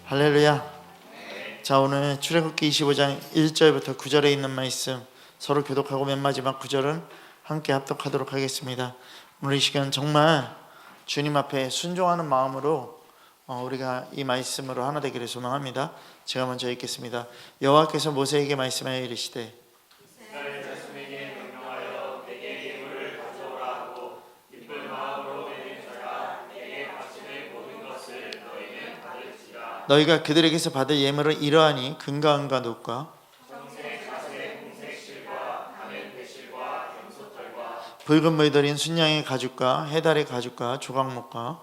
할렐루야. 자, 오늘 출애굽기 25장 1절부터 9절에 있는 말씀 서로 교독하고 맨 마지막 9절은 함께 합독하도록 하겠습니다. 오늘 이 시간 정말 주님 앞에 순종하는 마음으로 우리가 이 말씀으로 하나 되기를 소망합니다. 제가 먼저 읽겠습니다. 여호와께서 모세에게 말씀하여 이르시되 이스라엘 자손에게 명령하여 내게 예물을 가져오라 하고 기쁜 마음으로 내는 자가 내게 바치는 모든 것을 너희는 받을지라. 너희가 그들에게서 받을 예물은 이러하니 금과 은과 놋과 청색, 자색, 홍색 실과 가는 배실과 염소털과 붉은 물들인 순양의 가죽과 해달의 가죽과 조각목과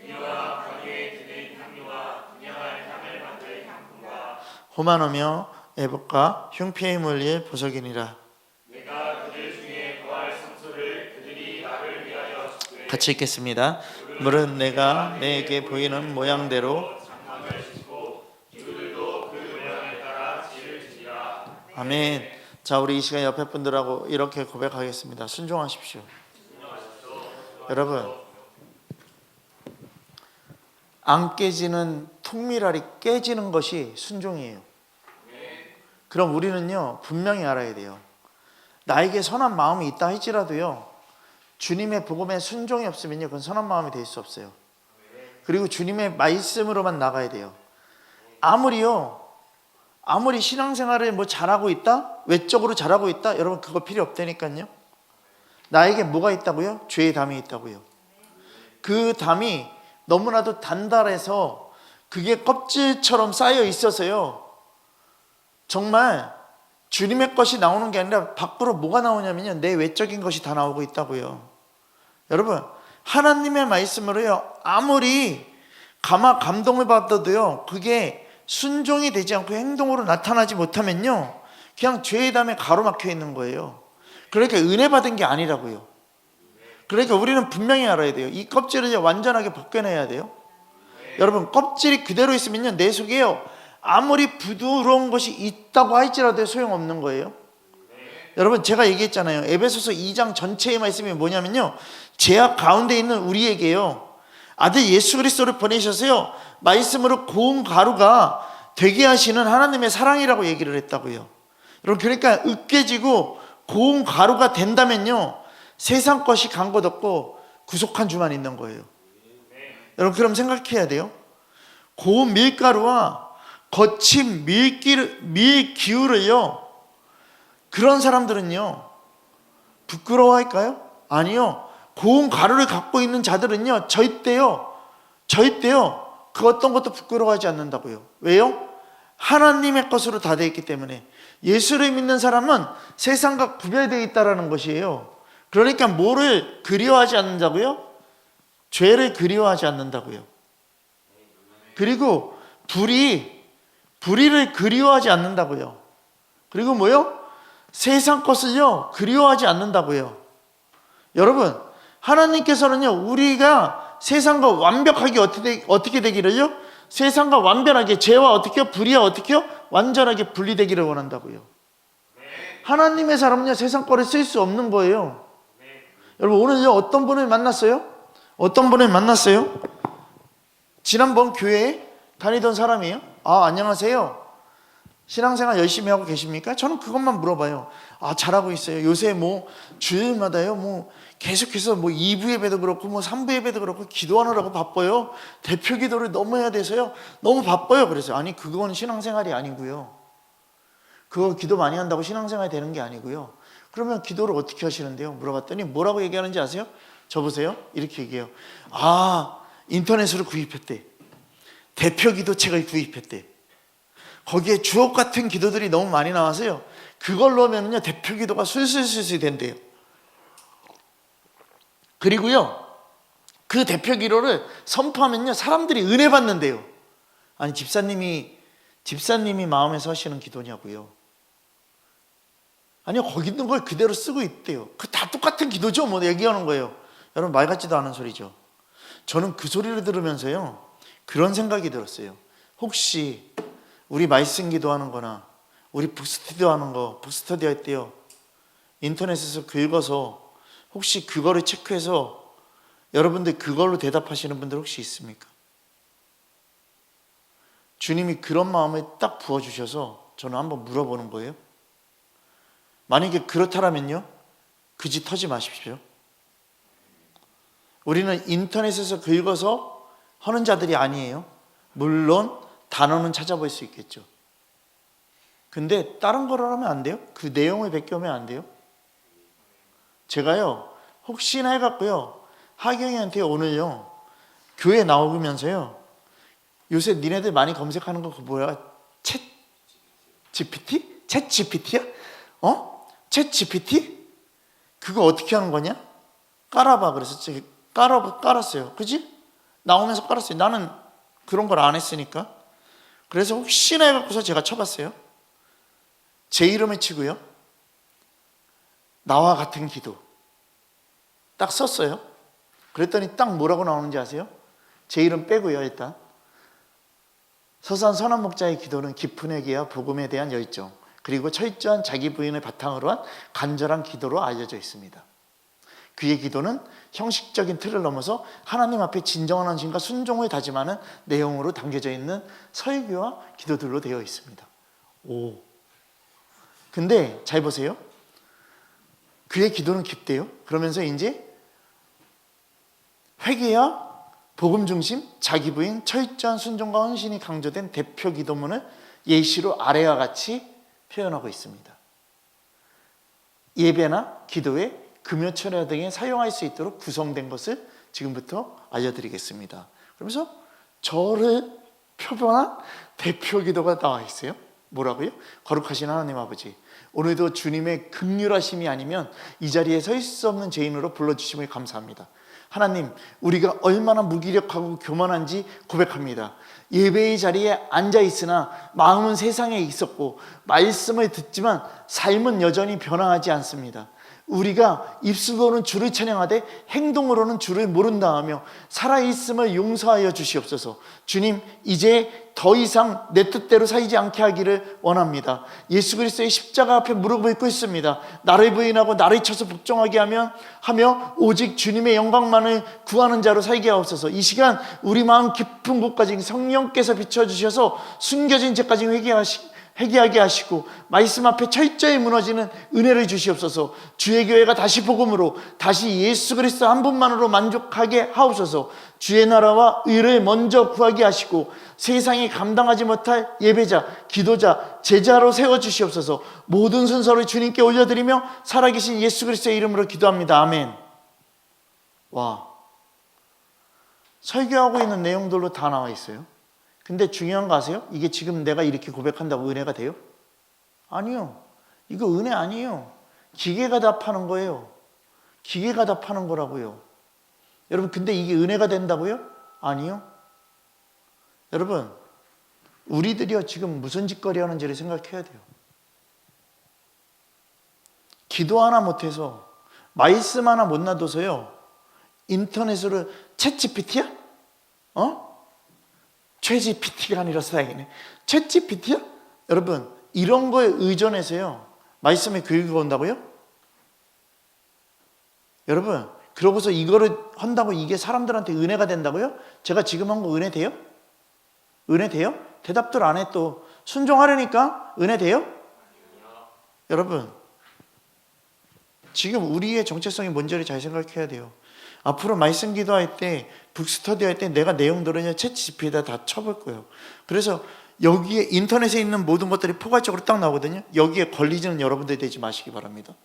유와 관유에 드는 향유와 분향할 향을 만들 향품과 호마노며 애복과 흉피에 물릴 보석이니라. 내가 그들 중에 거할 성소를 그들이 나를 위하여 짓되 같이 읽겠습니다. 물은 내가 내게 보이는 모양대로 장막을 짓고 기구들도 그 모양에 따라 지을 지니라. 아멘. 자, 우리 이 시간 옆에 분들하고 이렇게 고백하겠습니다. 순종하십시오. 여러분, 안 깨지는 통밀알이 깨지는 것이 순종이에요. 그럼 우리는요 분명히 알아야 돼요. 나에게 선한 마음이 있다 할지라도요 주님의 복음에 순종이 없으면요 그건 선한 마음이 될 수 없어요. 그리고 주님의 말씀으로만 나가야 돼요. 아무리 신앙생활을 뭐 잘하고 있다, 외적으로 잘하고 있다, 여러분 그거 필요 없다니까요. 나에게 뭐가 있다고요? 죄의 담이 있다고요. 그 담이 너무나도 단단해서 그게 껍질처럼 쌓여 있어서요 정말 주님의 것이 나오는 게 아니라 밖으로 뭐가 나오냐면요 내 외적인 것이 다 나오고 있다고요. 여러분, 하나님의 말씀으로요 아무리 감동을 받아도요 그게 순종이 되지 않고 행동으로 나타나지 못하면요 그냥 죄의 담에 가로막혀 있는 거예요. 그러니까 은혜 받은 게 아니라고요. 그러니까 우리는 분명히 알아야 돼요. 이 껍질을 완전하게 벗겨내야 돼요. 여러분, 껍질이 그대로 있으면요 내 속에요 아무리 부드러운 것이 있다고 할지라도 소용없는 거예요. 여러분, 제가 얘기했잖아요. 에베소서 2장 전체의 말씀이 뭐냐면요 죄악 가운데 있는 우리에게요 아들 예수 그리스도를 보내셔서요 말씀으로 고운 가루가 되게 하시는 하나님의 사랑이라고 얘기를 했다고요. 여러분, 그러니까 으깨지고 고운 가루가 된다면요 세상 것이 간 것 없고 구속한 주만 있는 거예요. 여러분, 그럼 생각해야 돼요. 고운 밀가루와 거친 밀기울을요 그런 사람들은요 부끄러워할까요? 아니요. 고운 가루를 갖고 있는 자들은요 절대요 그 어떤 것도 부끄러워하지 않는다고요. 왜요? 하나님의 것으로 다 되어 있기 때문에. 예수를 믿는 사람은 세상과 구별되어 있다는 것이에요. 그러니까 뭐를 그리워하지 않는다고요? 죄를 그리워하지 않는다고요. 그리고 불의를 그리워하지 않는다고요. 그리고 뭐요? 세상 것을요 그리워하지 않는다고요. 여러분, 하나님께서는요 우리가 세상과 완벽하게 어떻게 되기를요? 세상과 완전하게, 죄와 어떻게요? 불의와 어떻게요? 완전하게 분리되기를 원한다고요. 하나님의 사람은요 세상 거를 쓸 수 없는 거예요. 여러분, 오늘요 어떤 분을 만났어요? 지난번 교회에 다니던 사람이에요. 안녕하세요. 신앙생활 열심히 하고 계십니까? 저는 그것만 물어봐요. 잘하고 있어요. 요새 뭐 주일마다요 뭐 계속해서 뭐 2부 예배도 그렇고 뭐 3부 예배도 그렇고 기도하느라고 바빠요. 대표 기도를 너무 해야 돼서요 너무 바빠요. 그래서 아니, 그건 신앙생활이 아니고요. 그거 기도 많이 한다고 신앙생활이 되는 게 아니고요. 그러면 기도를 어떻게 하시는데요? 물어봤더니 뭐라고 얘기하는지 아세요? 저 보세요. 이렇게 얘기해요. 인터넷으로 구입했대. 대표 기도책을 구입했대. 거기에 주옥 같은 기도들이 너무 많이 나와서요 그걸로 하면요 대표 기도가 술술술술 된대요. 그리고요 그 대표 기도를 선포하면요 사람들이 은혜 받는데요. 아니, 집사님이 마음에 서시는 기도냐고요? 아니요, 거기 있는 걸 그대로 쓰고 있대요. 그 다 똑같은 기도죠 뭐 얘기하는 거예요. 여러분, 말 같지도 않은 소리죠. 저는 그 소리를 들으면서요 그런 생각이 들었어요. 혹시 우리 말씀 기도하는 거나 우리 북스터디 할 때요 인터넷에서 긁어서 혹시 그거를 체크해서 여러분들 그걸로 대답하시는 분들 혹시 있습니까? 주님이 그런 마음을 딱 부어주셔서 저는 한번 물어보는 거예요. 만약에 그렇다면요, 그 짓 하지 마십시오. 우리는 인터넷에서 긁어서 하는 자들이 아니에요. 물론 단어는 찾아볼 수 있겠죠. 근데 다른 거를 하면 안 돼요? 그 내용을 베껴오면 안 돼요? 제가요, 혹시나 해갖고요, 하경이한테 오늘요, 교회 나오면서요, 요새 니네들 많이 검색하는 거 그거 뭐야? 챗 GPT? 챗 GPT야? 챗 GPT? 그거 어떻게 하는 거냐? 깔아봐. 그래서 깔았어요. 그지? 나오면서 깔았어요. 나는 그런 걸 안 했으니까. 그래서 혹시나 해갖고서 제가 쳐봤어요. 제 이름을 치고요, 나와 같은 기도 딱 썼어요. 그랬더니 딱 뭐라고 나오는지 아세요? 제 이름 빼고요. 일단 서산 선한 목자의 기도는 깊은 회개와 복음에 대한 열정, 그리고 철저한 자기 부인을 바탕으로 한 간절한 기도로 알려져 있습니다. 그의 기도는 형식적인 틀을 넘어서 하나님 앞에 진정한 헌신과 순종을 다짐하는 내용으로 담겨져 있는 설교와 기도들로 되어 있습니다. 오. 근데 잘 보세요. 그의 기도는 깊대요. 그러면서 이제 회개와 복음 중심, 자기 부인, 철저한 순종과 헌신이 강조된 대표 기도문을 예시로 아래와 같이 표현하고 있습니다. 예배나 기도에 금요 철야 등에 사용할 수 있도록 구성된 것을 지금부터 알려드리겠습니다. 그러면서 저를 표본한 대표 기도가 나와 있어요. 뭐라고요? 거룩하신 하나님 아버지, 오늘도 주님의 긍휼하심이 아니면 이 자리에 서 있을 수 없는 죄인으로 불러주심을 감사합니다. 하나님, 우리가 얼마나 무기력하고 교만한지 고백합니다. 예배의 자리에 앉아 있으나 마음은 세상에 있었고 말씀을 듣지만 삶은 여전히 변화하지 않습니다. 우리가 입술로는 주를 찬양하되 행동으로는 주를 모른다 하며 살아있음을 용서하여 주시옵소서. 주님, 이제 더 이상 내 뜻대로 살지 않게 하기를 원합니다. 예수 그리스도의 십자가 앞에 무릎을 꿇습니다. 나를 부인하고 나를 쳐서 복종하게 하며 오직 주님의 영광만을 구하는 자로 살게 하옵소서. 이 시간 우리 마음 깊은 곳까지 성령께서 비춰주셔서 숨겨진 죄까지 회개하게 하시고 말씀 앞에 철저히 무너지는 은혜를 주시옵소서. 주의 교회가 다시 복음으로, 다시 예수 그리스도 한 분만으로 만족하게 하옵소서. 주의 나라와 의를 먼저 구하게 하시고 세상이 감당하지 못할 예배자, 기도자, 제자로 세워주시옵소서. 모든 순서를 주님께 올려드리며 살아계신 예수 그리스도의 이름으로 기도합니다. 아멘. 와, 설교하고 있는 내용들로 다 나와 있어요. 근데 중요한 거 아세요? 이게 지금 내가 이렇게 고백한다고 은혜가 돼요? 아니요. 이거 은혜 아니에요. 기계가 답하는 거예요. 기계가 답하는 거라고요. 여러분, 근데 이게 은혜가 된다고요? 아니요. 여러분, 우리들이요 지금 무슨 짓거리 하는지를 생각해야 돼요. 기도 하나 못해서, 말씀 하나 못 놔둬서요 인터넷으로 챗 GPT야? 챗 GPT가 아니라 다행이네. 챗 GPT야? 여러분, 이런 거에 의존해서요 말씀에 교육이 온다고요? 여러분, 그러고서 이거를 한다고 이게 사람들한테 은혜가 된다고요? 제가 지금 한 거 은혜 돼요? 은혜 돼요? 대답들 안 해. 또 순종하려니까 은혜 돼요? 여러분, 지금 우리의 정체성이 뭔지를 잘 생각해야 돼요. 앞으로 말씀 기도할 때, 북스터디 할 때 내가 내용들은 챗 GPT에다 다 쳐볼 거예요. 그래서 여기에 인터넷에 있는 모든 것들이 포괄적으로 딱 나오거든요. 여기에 걸리지는 여러분들이 되지 마시기 바랍니다.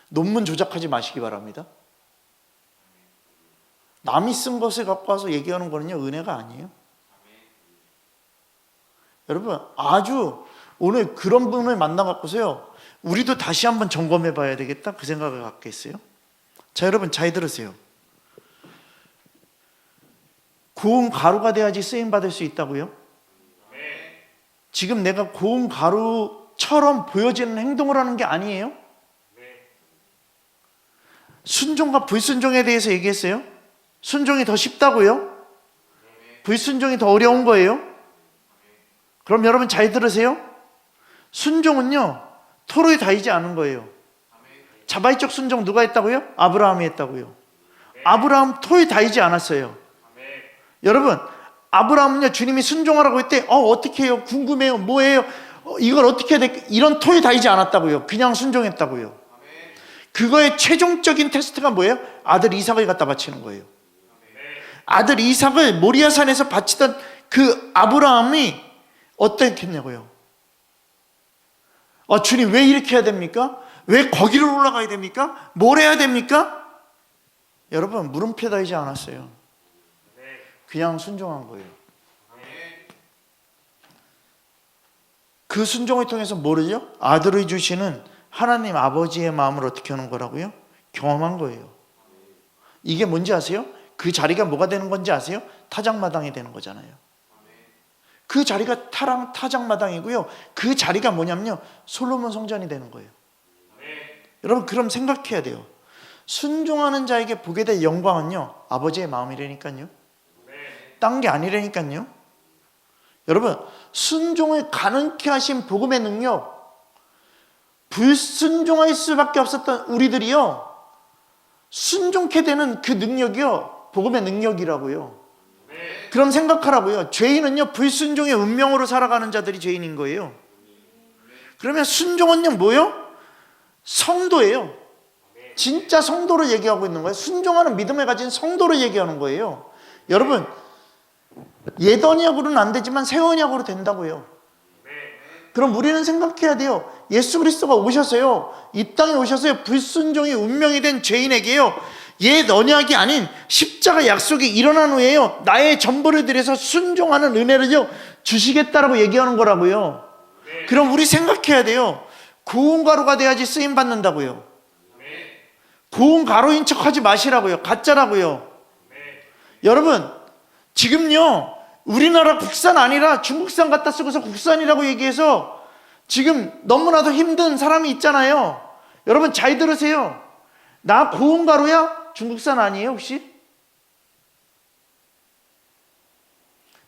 논문 조작하지 마시기 바랍니다. 남이 쓴 것을 갖고 와서 얘기하는 거는요 은혜가 아니에요. 여러분, 아주 오늘 그런 분을 만나갖고서요 우리도 다시 한번 점검해 봐야 되겠다, 그 생각을 갖게 했어요. 자, 여러분 잘 들으세요. 고운 가루가 돼야지 쓰임받을 수 있다고요? 지금 내가 고운 가루처럼 보여지는 행동을 하는 게 아니에요? 순종과 불순종에 대해서 얘기했어요. 순종이 더 쉽다고요? 불순종이 더 어려운 거예요? 그럼 여러분 잘 들으세요. 순종은요 토로에 닿이지 않은 거예요. 자발적 순종 누가 했다고요? 아브라함이 했다고요. 아브라함 토에 닿이지 않았어요. 여러분, 아브라함은요, 주님이 순종하라고 했대. 어떻게 해요? 궁금해요. 뭐예요? 이걸 어떻게 해야 돼? 이런 토에 다이지 않았다고요. 그냥 순종했다고요. 그거의 최종적인 테스트가 뭐예요? 아들 이삭을 갖다 바치는 거예요. 아들 이삭을 모리아산에서 바치던 그 아브라함이 어땠겠냐고요. 주님 왜 이렇게 해야 됩니까? 왜 거기를 올라가야 됩니까? 뭘 해야 됩니까? 여러분, 물음표 다이지 않았어요. 그냥 순종한 거예요. 그 순종을 통해서 뭐를요? 아들을 주시는 하나님 아버지의 마음을 어떻게 하는 거라고요? 경험한 거예요. 이게 뭔지 아세요? 그 자리가 뭐가 되는 건지 아세요? 타작마당이 되는 거잖아요. 그 자리가 타작마당이고요. 그 자리가 뭐냐면요, 솔로몬 성전이 되는 거예요. 여러분, 그럼 생각해야 돼요. 순종하는 자에게 보게 될 영광은요, 아버지의 마음이라니까요. 딴 게 아니라니까요. 여러분, 순종을 가능케 하신 복음의 능력, 불순종할 수밖에 없었던 우리들이요, 순종케 되는 그 능력이요, 복음의 능력이라고요. 그럼 생각하라고요. 죄인은요, 불순종의 운명으로 살아가는 자들이 죄인인 거예요. 그러면 순종은요, 뭐요? 성도예요. 진짜 성도를 얘기하고 있는 거예요. 순종하는 믿음을 가진 성도를 얘기하는 거예요. 여러분, 옛 언약으로는 안 되지만 새 언약으로 된다고요. 그럼 우리는 생각해야 돼요. 예수 그리스도가 오셔서요, 이 땅에 오셔서요, 불순종이 운명이 된 죄인에게요, 옛 언약이 아닌 십자가 약속이 일어난 후에요, 나의 전부를 들여서 순종하는 은혜를요 주시겠다라고 얘기하는 거라고요. 그럼 우리 생각해야 돼요. 고운 가루가 돼야지 쓰임 받는다고요. 고운 가루인 척 하지 마시라고요. 가짜라고요. 여러분, 지금요, 우리나라 국산 아니라 중국산 갖다 쓰고서 국산이라고 얘기해서 지금 너무나도 힘든 사람이 있잖아요. 여러분, 잘 들으세요. 나 고운 가루야? 중국산 아니에요 혹시?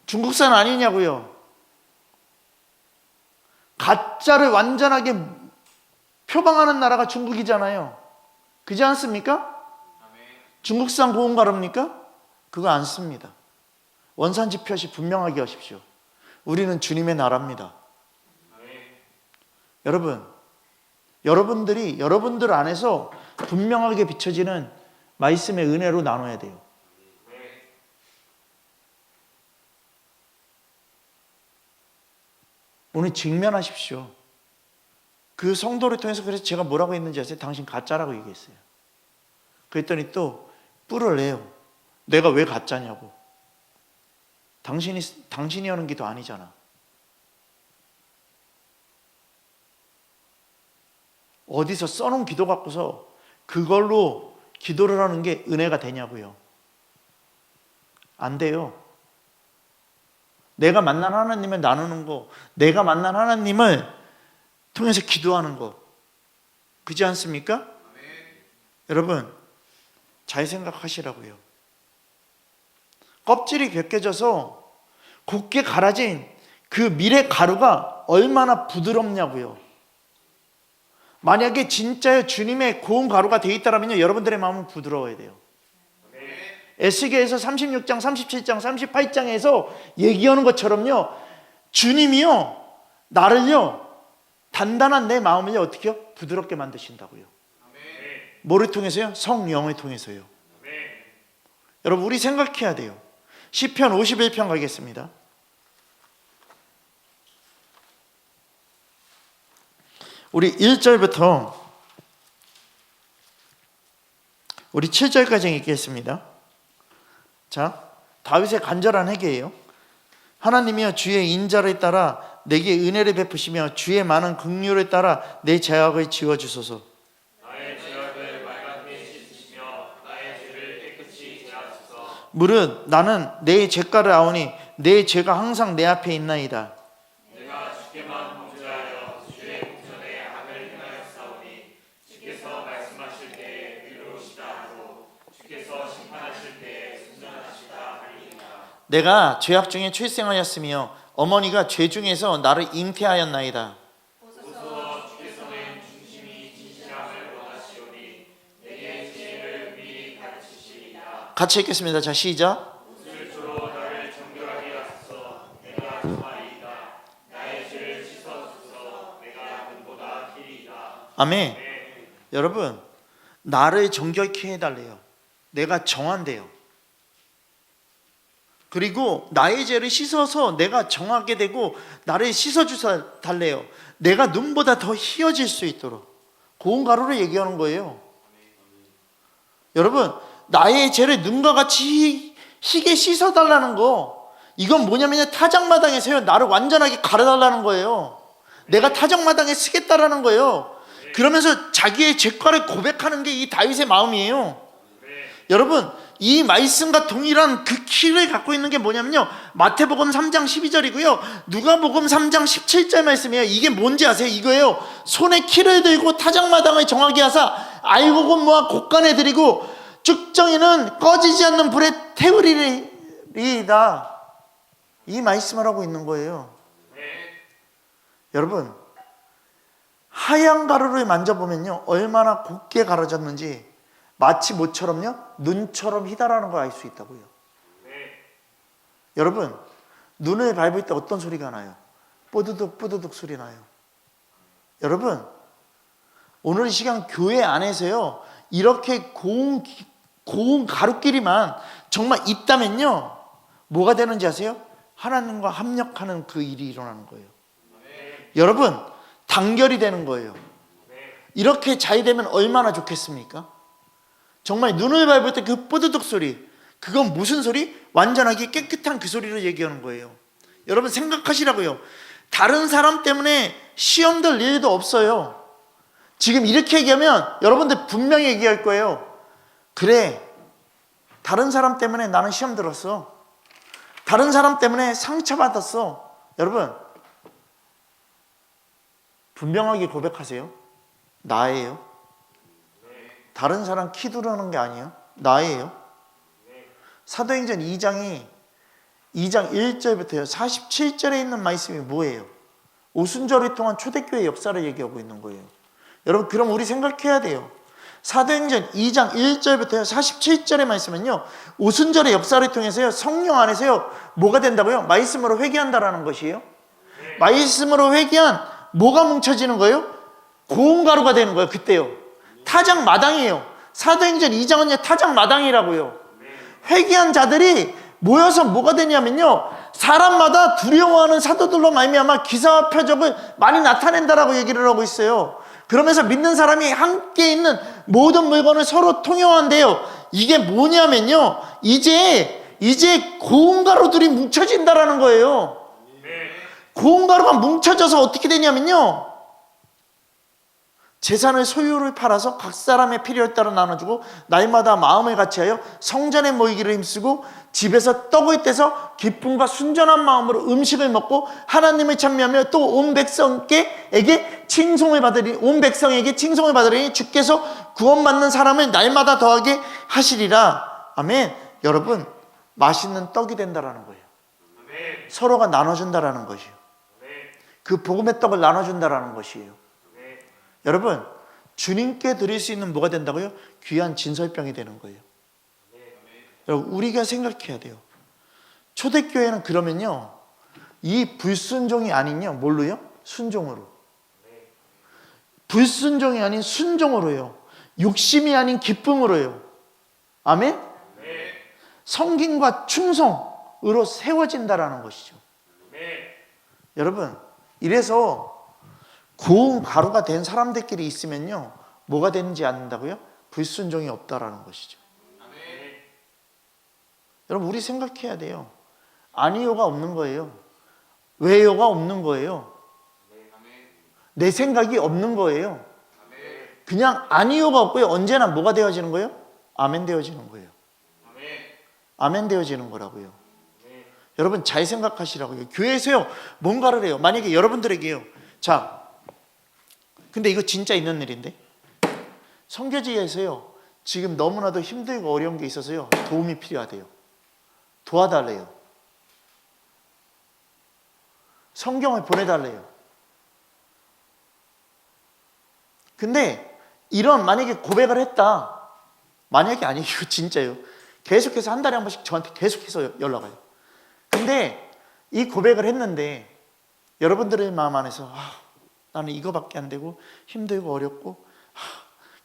중국산 아니냐고요. 가짜를 완전하게 표방하는 나라가 중국이잖아요. 그렇지 않습니까? 중국산 고운 가루입니까? 그거 안 씁니다. 원산지 표시 분명하게 하십시오. 우리는 주님의 나라입니다. 여러분, 여러분들이 여러분들 안에서 분명하게 비춰지는 말씀의 은혜로 나눠야 돼요. 오늘 직면하십시오. 그 성도를 통해서 그래서 제가 뭐라고 했는지 아세요? 당신 가짜라고 얘기했어요. 그랬더니 또 뿔을 내요. 내가 왜 가짜냐고. 당신이 하는 기도 아니잖아. 어디서 써놓은 기도 갖고서 그걸로 기도를 하는 게 은혜가 되냐고요. 안 돼요. 내가 만난 하나님을 나누는 거, 내가 만난 하나님을 통해서 기도하는 거, 그렇지 않습니까? 여러분, 잘 생각하시라고요. 껍질이 벗겨져서 곱게 갈아진 그 밀의 가루가 얼마나 부드럽냐고요. 만약에 진짜요 주님의 고운 가루가 되어 있다면요, 여러분들의 마음은 부드러워야 돼요. 에스겔에서 36장, 37장, 38장에서 얘기하는 것처럼요, 주님이요 나를요 단단한 내 마음을요 어떻게요? 부드럽게 만드신다고요. 뭐를 통해서요? 성령을 통해서요. 여러분, 우리 생각해야 돼요. 시편 51편 가겠습니다. 우리 1절부터 우리 7절까지 읽겠습니다. 자, 다윗의 간절한 회개예요. 하나님이여, 주의 인자를 따라 내게 은혜를 베푸시며 주의 많은 긍휼을 따라 내 죄악을 지워주소서. 나의 죄악을 맑게 씻으시며 나의 죄를 깨끗이 제하소서. 무릇 나는 내 죄가를 아오니 내 죄가 항상 내 앞에 있나이다. 내가 주께만 범죄하여 주의 공전에 악을 행하였사오니 주께서 말씀하실 때에 의로우시다 하고 주께서 심판하실 때에 순전하시다 하리이다. 내가 죄악 중에 출생하였으며 어머니가 죄 중에서 나를 잉태하였나이다. 보소서, 주께서는 중심이 진실함을 원하시오니 내게 지혜를 미리 가르치시리이다. 같이 읽겠습니다. 자, 시작. 옷을 주로 나를 정결하게 아멘. 여러분, 나를 정결케 해달래요. 내가 정한대요. 그리고 나의 죄를 씻어서 내가 정하게 되고 나를 씻어주사 달래요. 내가 눈보다 더 희어질 수 있도록. 고운 가루를 얘기하는 거예요. 여러분, 나의 죄를 눈과 같이 희게 씻어달라는 거, 이건 뭐냐면 타작마당에서요 나를 완전하게 가려달라는 거예요. 내가 타작마당에 쓰겠다라는 거예요. 그러면서 자기의 죄과를 고백하는 게 이 다윗의 마음이에요. 여러분, 이 말씀과 동일한 그 키를 갖고 있는 게 뭐냐면요, 마태복음 3장 12절이고요 누가복음 3장 17절 말씀이에요. 이게 뭔지 아세요? 이거예요. 손에 키를 들고 타작마당을 정하게 하사 알곡은 모아 곳간에 들이고 쭉정이는 꺼지지 않는 불에 태우리이다. 이 말씀을 하고 있는 거예요. 여러분, 하얀 가루를 만져보면요 얼마나 곱게 갈아졌는지 마치 뭐처럼요? 눈처럼 희다라는 걸 알 수 있다고요. 여러분, 눈을 밟을 때 어떤 소리가 나요? 뽀드득 뽀드득 소리 나요. 여러분, 오늘 이 시간 교회 안에서요 이렇게 고운 가루끼리만 정말 있다면요 뭐가 되는지 아세요? 하나님과 합력하는 그 일이 일어나는 거예요. 여러분, 단결이 되는 거예요. 이렇게 잘 되면 얼마나 좋겠습니까? 정말 눈을 밟을 때 그 뽀드득 소리, 그건 무슨 소리? 완전하게 깨끗한 그 소리를 얘기하는 거예요. 여러분, 생각하시라고요. 다른 사람 때문에 시험 들 일도 없어요. 지금 이렇게 얘기하면 여러분들 분명히 얘기할 거예요. 그래, 다른 사람 때문에 나는 시험 들었어. 다른 사람 때문에 상처받았어. 여러분, 분명하게 고백하세요. 나예요. 다른 사람 키두르는 게 아니에요. 나예요. 사도행전 2장 1절부터요 47절에 있는 말씀이 뭐예요? 오순절을 통한 초대교회 역사를 얘기하고 있는 거예요. 여러분, 그럼 우리 생각해야 돼요. 사도행전 2장 1절부터 47절의 말씀은요 오순절의 역사를 통해서요 성령 안에서요 뭐가 된다고요? 말씀으로 회개한다라는 것이에요. 말씀으로 회개한 뭐가 뭉쳐지는 거예요? 고운 가루가 되는 거예요. 그때요 타작 마당이에요. 사도행전 2장은요 타작 마당이라고요. 회개한 자들이 모여서 뭐가 되냐면요 사람마다 두려워하는 사도들로 말미암아 기사와 표적을 많이 나타낸다라고 얘기를 하고 있어요. 그러면서 믿는 사람이 함께 있는 모든 물건을 서로 통용한대요. 이게 뭐냐면요 이제 고운 가루들이 뭉쳐진다라는 거예요. 고운 가루가 뭉쳐져서 어떻게 되냐면요 재산을 소유를 팔아서 각 사람의 필요에 따라 나눠주고 날마다 마음을 같이하여 성전에 모이기를 힘쓰고 집에서 떡을 떼서 기쁨과 순전한 마음으로 음식을 먹고 하나님을 찬미하며 또 온 백성에게 칭송을 받으리니 주께서 구원받는 사람을 날마다 더하게 하시리라. 아멘. 여러분, 맛있는 떡이 된다라는 거예요. 서로가 나눠준다라는 것이에요. 그 복음의 떡을 나눠준다라는 것이에요. 여러분, 주님께 드릴 수 있는 뭐가 된다고요? 귀한 진설병이 되는 거예요. 여러분, 우리가 생각해야 돼요. 초대교회는 그러면요 이 불순종이 아닌요 뭘로요? 순종으로. 불순종이 아닌 순종으로요. 욕심이 아닌 기쁨으로요. 아멘? 성김과 충성으로 세워진다라는 것이죠. 여러분, 이래서 고운 가루가 된 사람들끼리 있으면요 뭐가 되는지 않는다고요? 불순종이 없다라는 것이죠. 여러분, 우리 생각해야 돼요. 아니요가 없는 거예요. 왜요가 없는 거예요. 내 생각이 없는 거예요. 그냥 아니요가 없고요 언제나 뭐가 되어지는 거예요? 아멘 되어지는 거예요. 아멘 되어지는 거라고요. 여러분, 잘 생각하시라고요. 교회에서요 뭔가를 해요. 만약에 여러분들에게요, 자, 근데 이거 진짜 있는 일인데, 선교지에서요 지금 너무나도 힘들고 어려운 게 있어서요 도움이 필요하대요. 도와달래요. 성경을 보내달래요. 근데 이런 만약에 고백을 했다, 만약에 아니에요, 진짜요. 계속해서 한 달에 한 번씩 저한테 계속해서 연락 와요. 근데 이 고백을 했는데 여러분들의 마음 안에서 나는 이거밖에 안 되고 힘들고 어렵고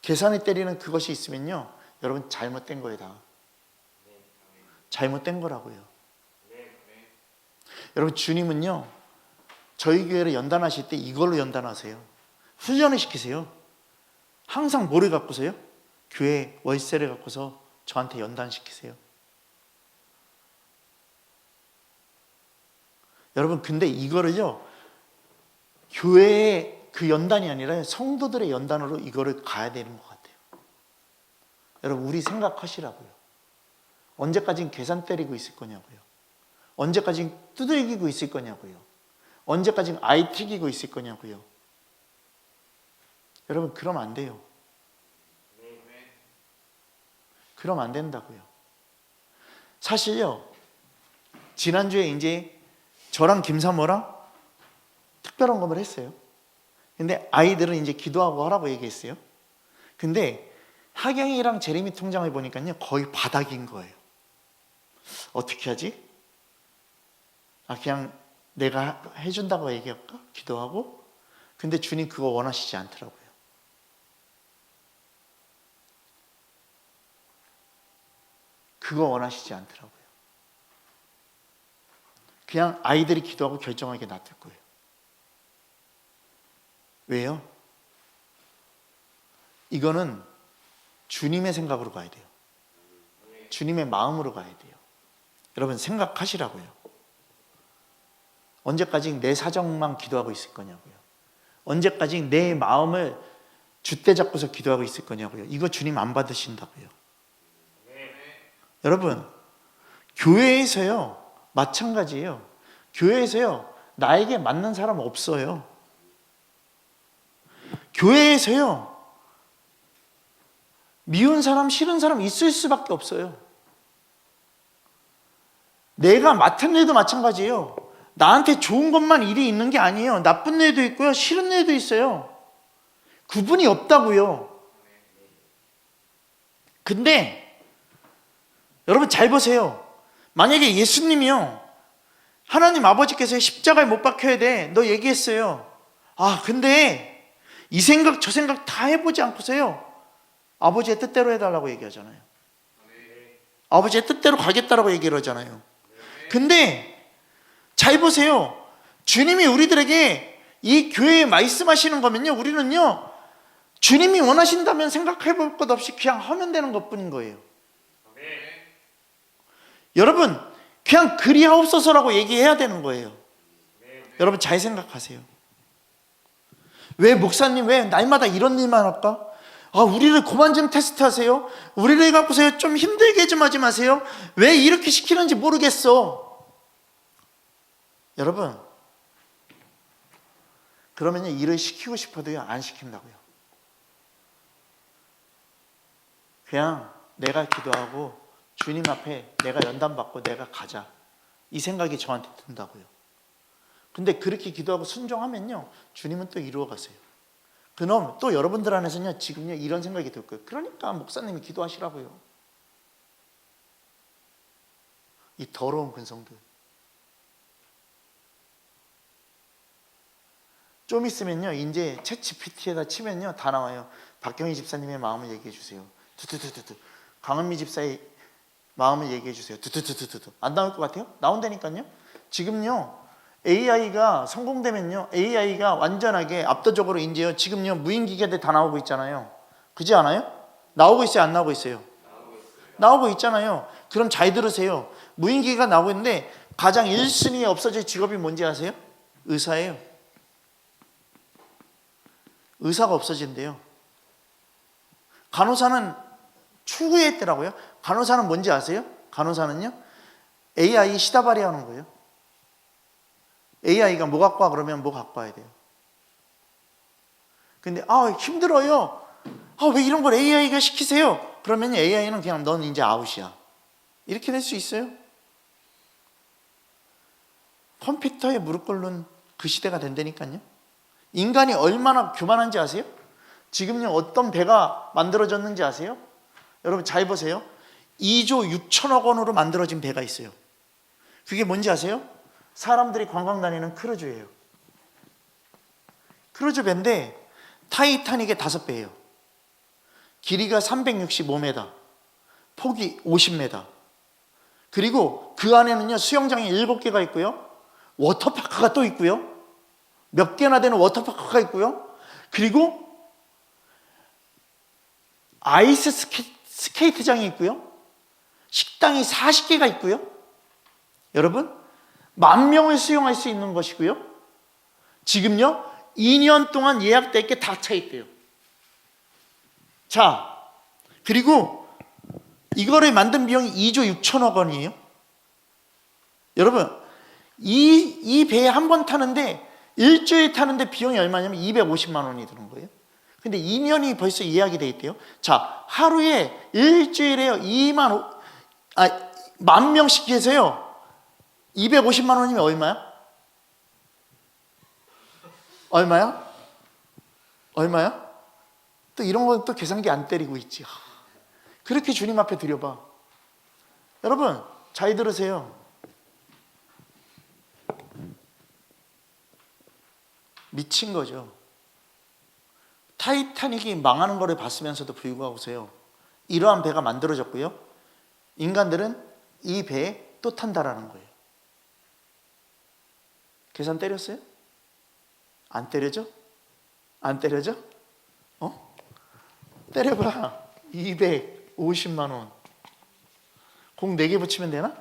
계산이 때리는 그것이 있으면요, 여러분 잘못된 거예요. 다 잘못된 거라고요. 여러분 주님은요, 저희 교회를 연단하실 때 이걸로 연단하세요. 훈련을 시키세요. 항상 뭐를 갖고서요? 교회 월세를 갖고서 저한테 연단시키세요. 여러분 근데 이거를요, 교회의 그 연단이 아니라 성도들의 연단으로 이거를 가야 되는 것 같아요. 여러분 우리 생각하시라고요. 언제까지 계산 때리고 있을 거냐고요. 언제까지 두들기고 있을 거냐고요. 언제까지 아이 튀기고 있을 거냐고요. 여러분 그러면 안 돼요. 그러면 안 된다고요. 사실요, 지난주에 이제 저랑 김사모랑 특별한 검을 했어요. 근데 아이들은 이제 기도하고 하라고 얘기했어요. 근데 하경이랑 제레미 통장을 보니까요, 거의 바닥인 거예요. 어떻게 하지? 그냥 내가 해준다고 얘기할까? 기도하고. 근데 주님 그거 원하시지 않더라고요. 그거 원하시지 않더라고요. 그냥 아이들이 기도하고 결정하게 놔둘 거예요. 왜요? 이거는 주님의 생각으로 가야 돼요. 주님의 마음으로 가야 돼요. 여러분 생각하시라고요. 언제까지 내 사정만 기도하고 있을 거냐고요. 언제까지 내 마음을 줏대 잡고서 기도하고 있을 거냐고요. 이거 주님 안 받으신다고요. 여러분 교회에서요 마찬가지예요. 교회에서요 나에게 맞는 사람 없어요. 교회에서요 미운 사람 싫은 사람 있을 수밖에 없어요. 내가 맡은 일도 마찬가지예요. 나한테 좋은 것만 일이 있는 게 아니에요. 나쁜 일도 있고요, 싫은 일도 있어요. 구분이 없다고요. 근데 여러분 잘 보세요. 만약에 예수님이요, 하나님 아버지께서 십자가에 못 박혀야 돼, 너 얘기했어요. 근데 이 생각 저 생각 다 해보지 않고서요 아버지의 뜻대로 해달라고 얘기하잖아요. 아버지의 뜻대로 가겠다라고 얘기를 하잖아요. 근데 잘 보세요. 주님이 우리들에게 이 교회에 말씀하시는 거면요, 우리는요 주님이 원하신다면 생각해 볼 것 없이 그냥 하면 되는 것뿐인 거예요. 여러분 그냥 그리하옵소서라고 얘기해야 되는 거예요. 여러분 잘 생각하세요. 왜 목사님 왜 날마다 이런 일만 할까? 우리를 그만 좀 테스트하세요. 우리를 갖고서 좀 힘들게 좀 하지 마세요. 왜 이렇게 시키는지 모르겠어. 여러분 그러면요 일을 시키고 싶어도요 안 시킨다고요. 그냥 내가 기도하고 주님 앞에 내가 연단받고 내가 가자, 이 생각이 저한테 든다고요. 근데 그렇게 기도하고 순종하면요 주님은 또 이루어 가세요. 그럼 또 여러분들 안에서는요 지금요 이런 생각이 들 거예요. 그러니까 목사님이 기도하시라고요. 이 더러운 근성들. 좀 있으면요 이제 챗 GPT에다 치면요 다 나와요. 박경희 집사님의 마음을 얘기해 주세요. 두두두두두. 강은미 집사의 마음을 얘기해 주세요. 두두두두두. 안 나올 것 같아요? 나온다니까요. 지금요 AI가 성공되면요 AI가 완전하게 압도적으로 이제요 지금요 무인기계들 다 나오고 있잖아요. 그지 않아요? 나오고 있어요, 안 나오고 있어요? 나오고 있잖아요. 그럼 잘 들으세요. 무인기계가 나오고 있는데 가장 1순위에 없어질 직업이 뭔지 아세요? 의사예요. 의사가 없어진대요. 간호사는 추구했더라고요. 간호사는 뭔지 아세요? 간호사는요 AI 시다발이 하는 거예요. AI가 뭐 갖고 와 그러면 뭐 갖고 와야 돼요. 근데 힘들어요. 왜 이런 걸 AI가 시키세요? 그러면 AI는 그냥 넌 이제 아웃이야, 이렇게 될 수 있어요. 컴퓨터에 무릎 꿇는 그 시대가 된다니까요. 인간이 얼마나 교만한지 아세요? 지금요 어떤 배가 만들어졌는지 아세요? 여러분 잘 보세요. 2조 6천억 원으로 만들어진 배가 있어요. 그게 뭔지 아세요? 사람들이 관광 다니는 크루즈예요. 크루즈 배인데 타이타닉의 5배예요. 길이가 365m, 폭이 50m. 그리고 그 안에는요 수영장이 7개가 있고요, 워터파크가 또 있고요, 몇 개나 되는 워터파크가 있고요, 그리고 아이스 스케이트장이 있고요, 식당이 40개가 있고요. 여러분, 10,000명을 수용할 수 있는 것이고요. 지금요 2년 동안 예약될 게 다 차 있대요. 자, 그리고 이거를 만든 비용이 2조 6천억 원이에요. 여러분, 이 배에 한 번 타는데 일주일 타는데 비용이 얼마냐면 250만 원이 드는 거예요. 근데 2년이 벌써 예약이 돼 있대요. 자, 하루에 일주일에요 10,000명씩 해서요 250만 원이면 얼마야? 얼마야? 또 이런 건 또 계산기 안 때리고 있지. 그렇게 주님 앞에 드려봐. 여러분, 잘 들으세요. 미친 거죠. 타이타닉이 망하는 거를 봤으면서도 불구하고서요 이러한 배가 만들어졌고요, 인간들은 이 배에 또 탄다라는 거예요. 계산 때렸어요? 안 때려져? 안 때려져? 때려봐. 250만 원. 공 4개 붙이면 되나?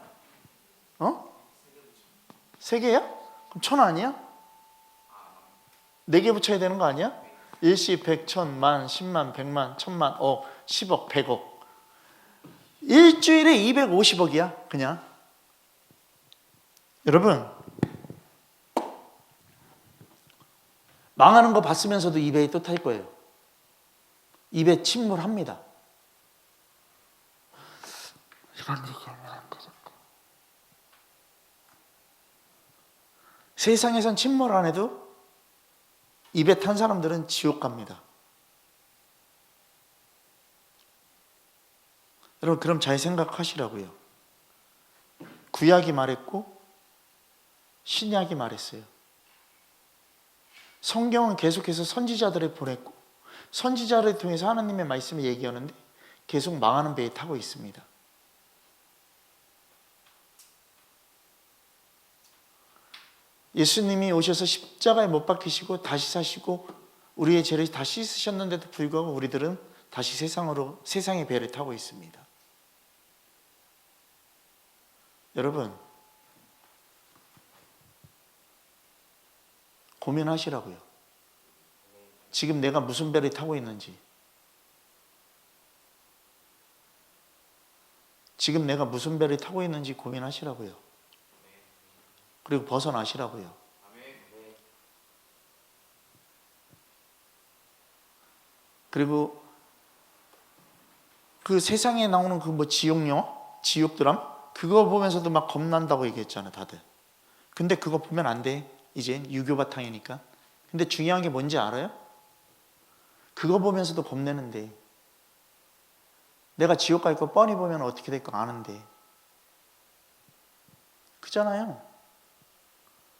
3개야? 그럼 1,000 아니야? 4개 붙여야 되는 거 아니야? 일시, 100, 1,000만, 10만, 100만, 1,000만, 10억, 100억. 일주일에 250억이야, 그냥. 여러분, 망하는 거 봤으면서도 이 배에 또 탈 거예요. 이 배 침몰합니다. 이런 얘기하면 안 되죠. 세상에선 침몰 안 해도 이 배 탄 사람들은 지옥 갑니다. 여러분, 그럼 잘 생각하시라고요. 구약이 말했고 신약이 말했어요. 성경은 계속해서 선지자들을 보냈고 선지자를 통해서 하나님의 말씀을 얘기하는데 계속 망하는 배에 타고 있습니다. 예수님이 오셔서 십자가에 못 박히시고 다시 사시고 우리의 죄를 다 씻으셨는데도 불구하고 우리들은 다시 세상의 배를 타고 있습니다. 여러분, 고민하시라고요. 지금 내가 무슨 배를 타고 있는지, 지금 내가 무슨 배를 타고 있는지 고민하시라고요. 그리고 벗어나시라고요. 그리고 그 세상에 나오는 그 뭐 지옥영화, 지옥 드라마 그거 보면서도 막 겁난다고 얘기했잖아요, 다들. 근데 그거 보면 안 돼. 이젠 유교 바탕이니까. 근데 중요한 게 뭔지 알아요? 그거 보면서도 겁내는데 내가 지옥 갈 거 뻔히 보면 어떻게 될 거 아는데. 그잖아요.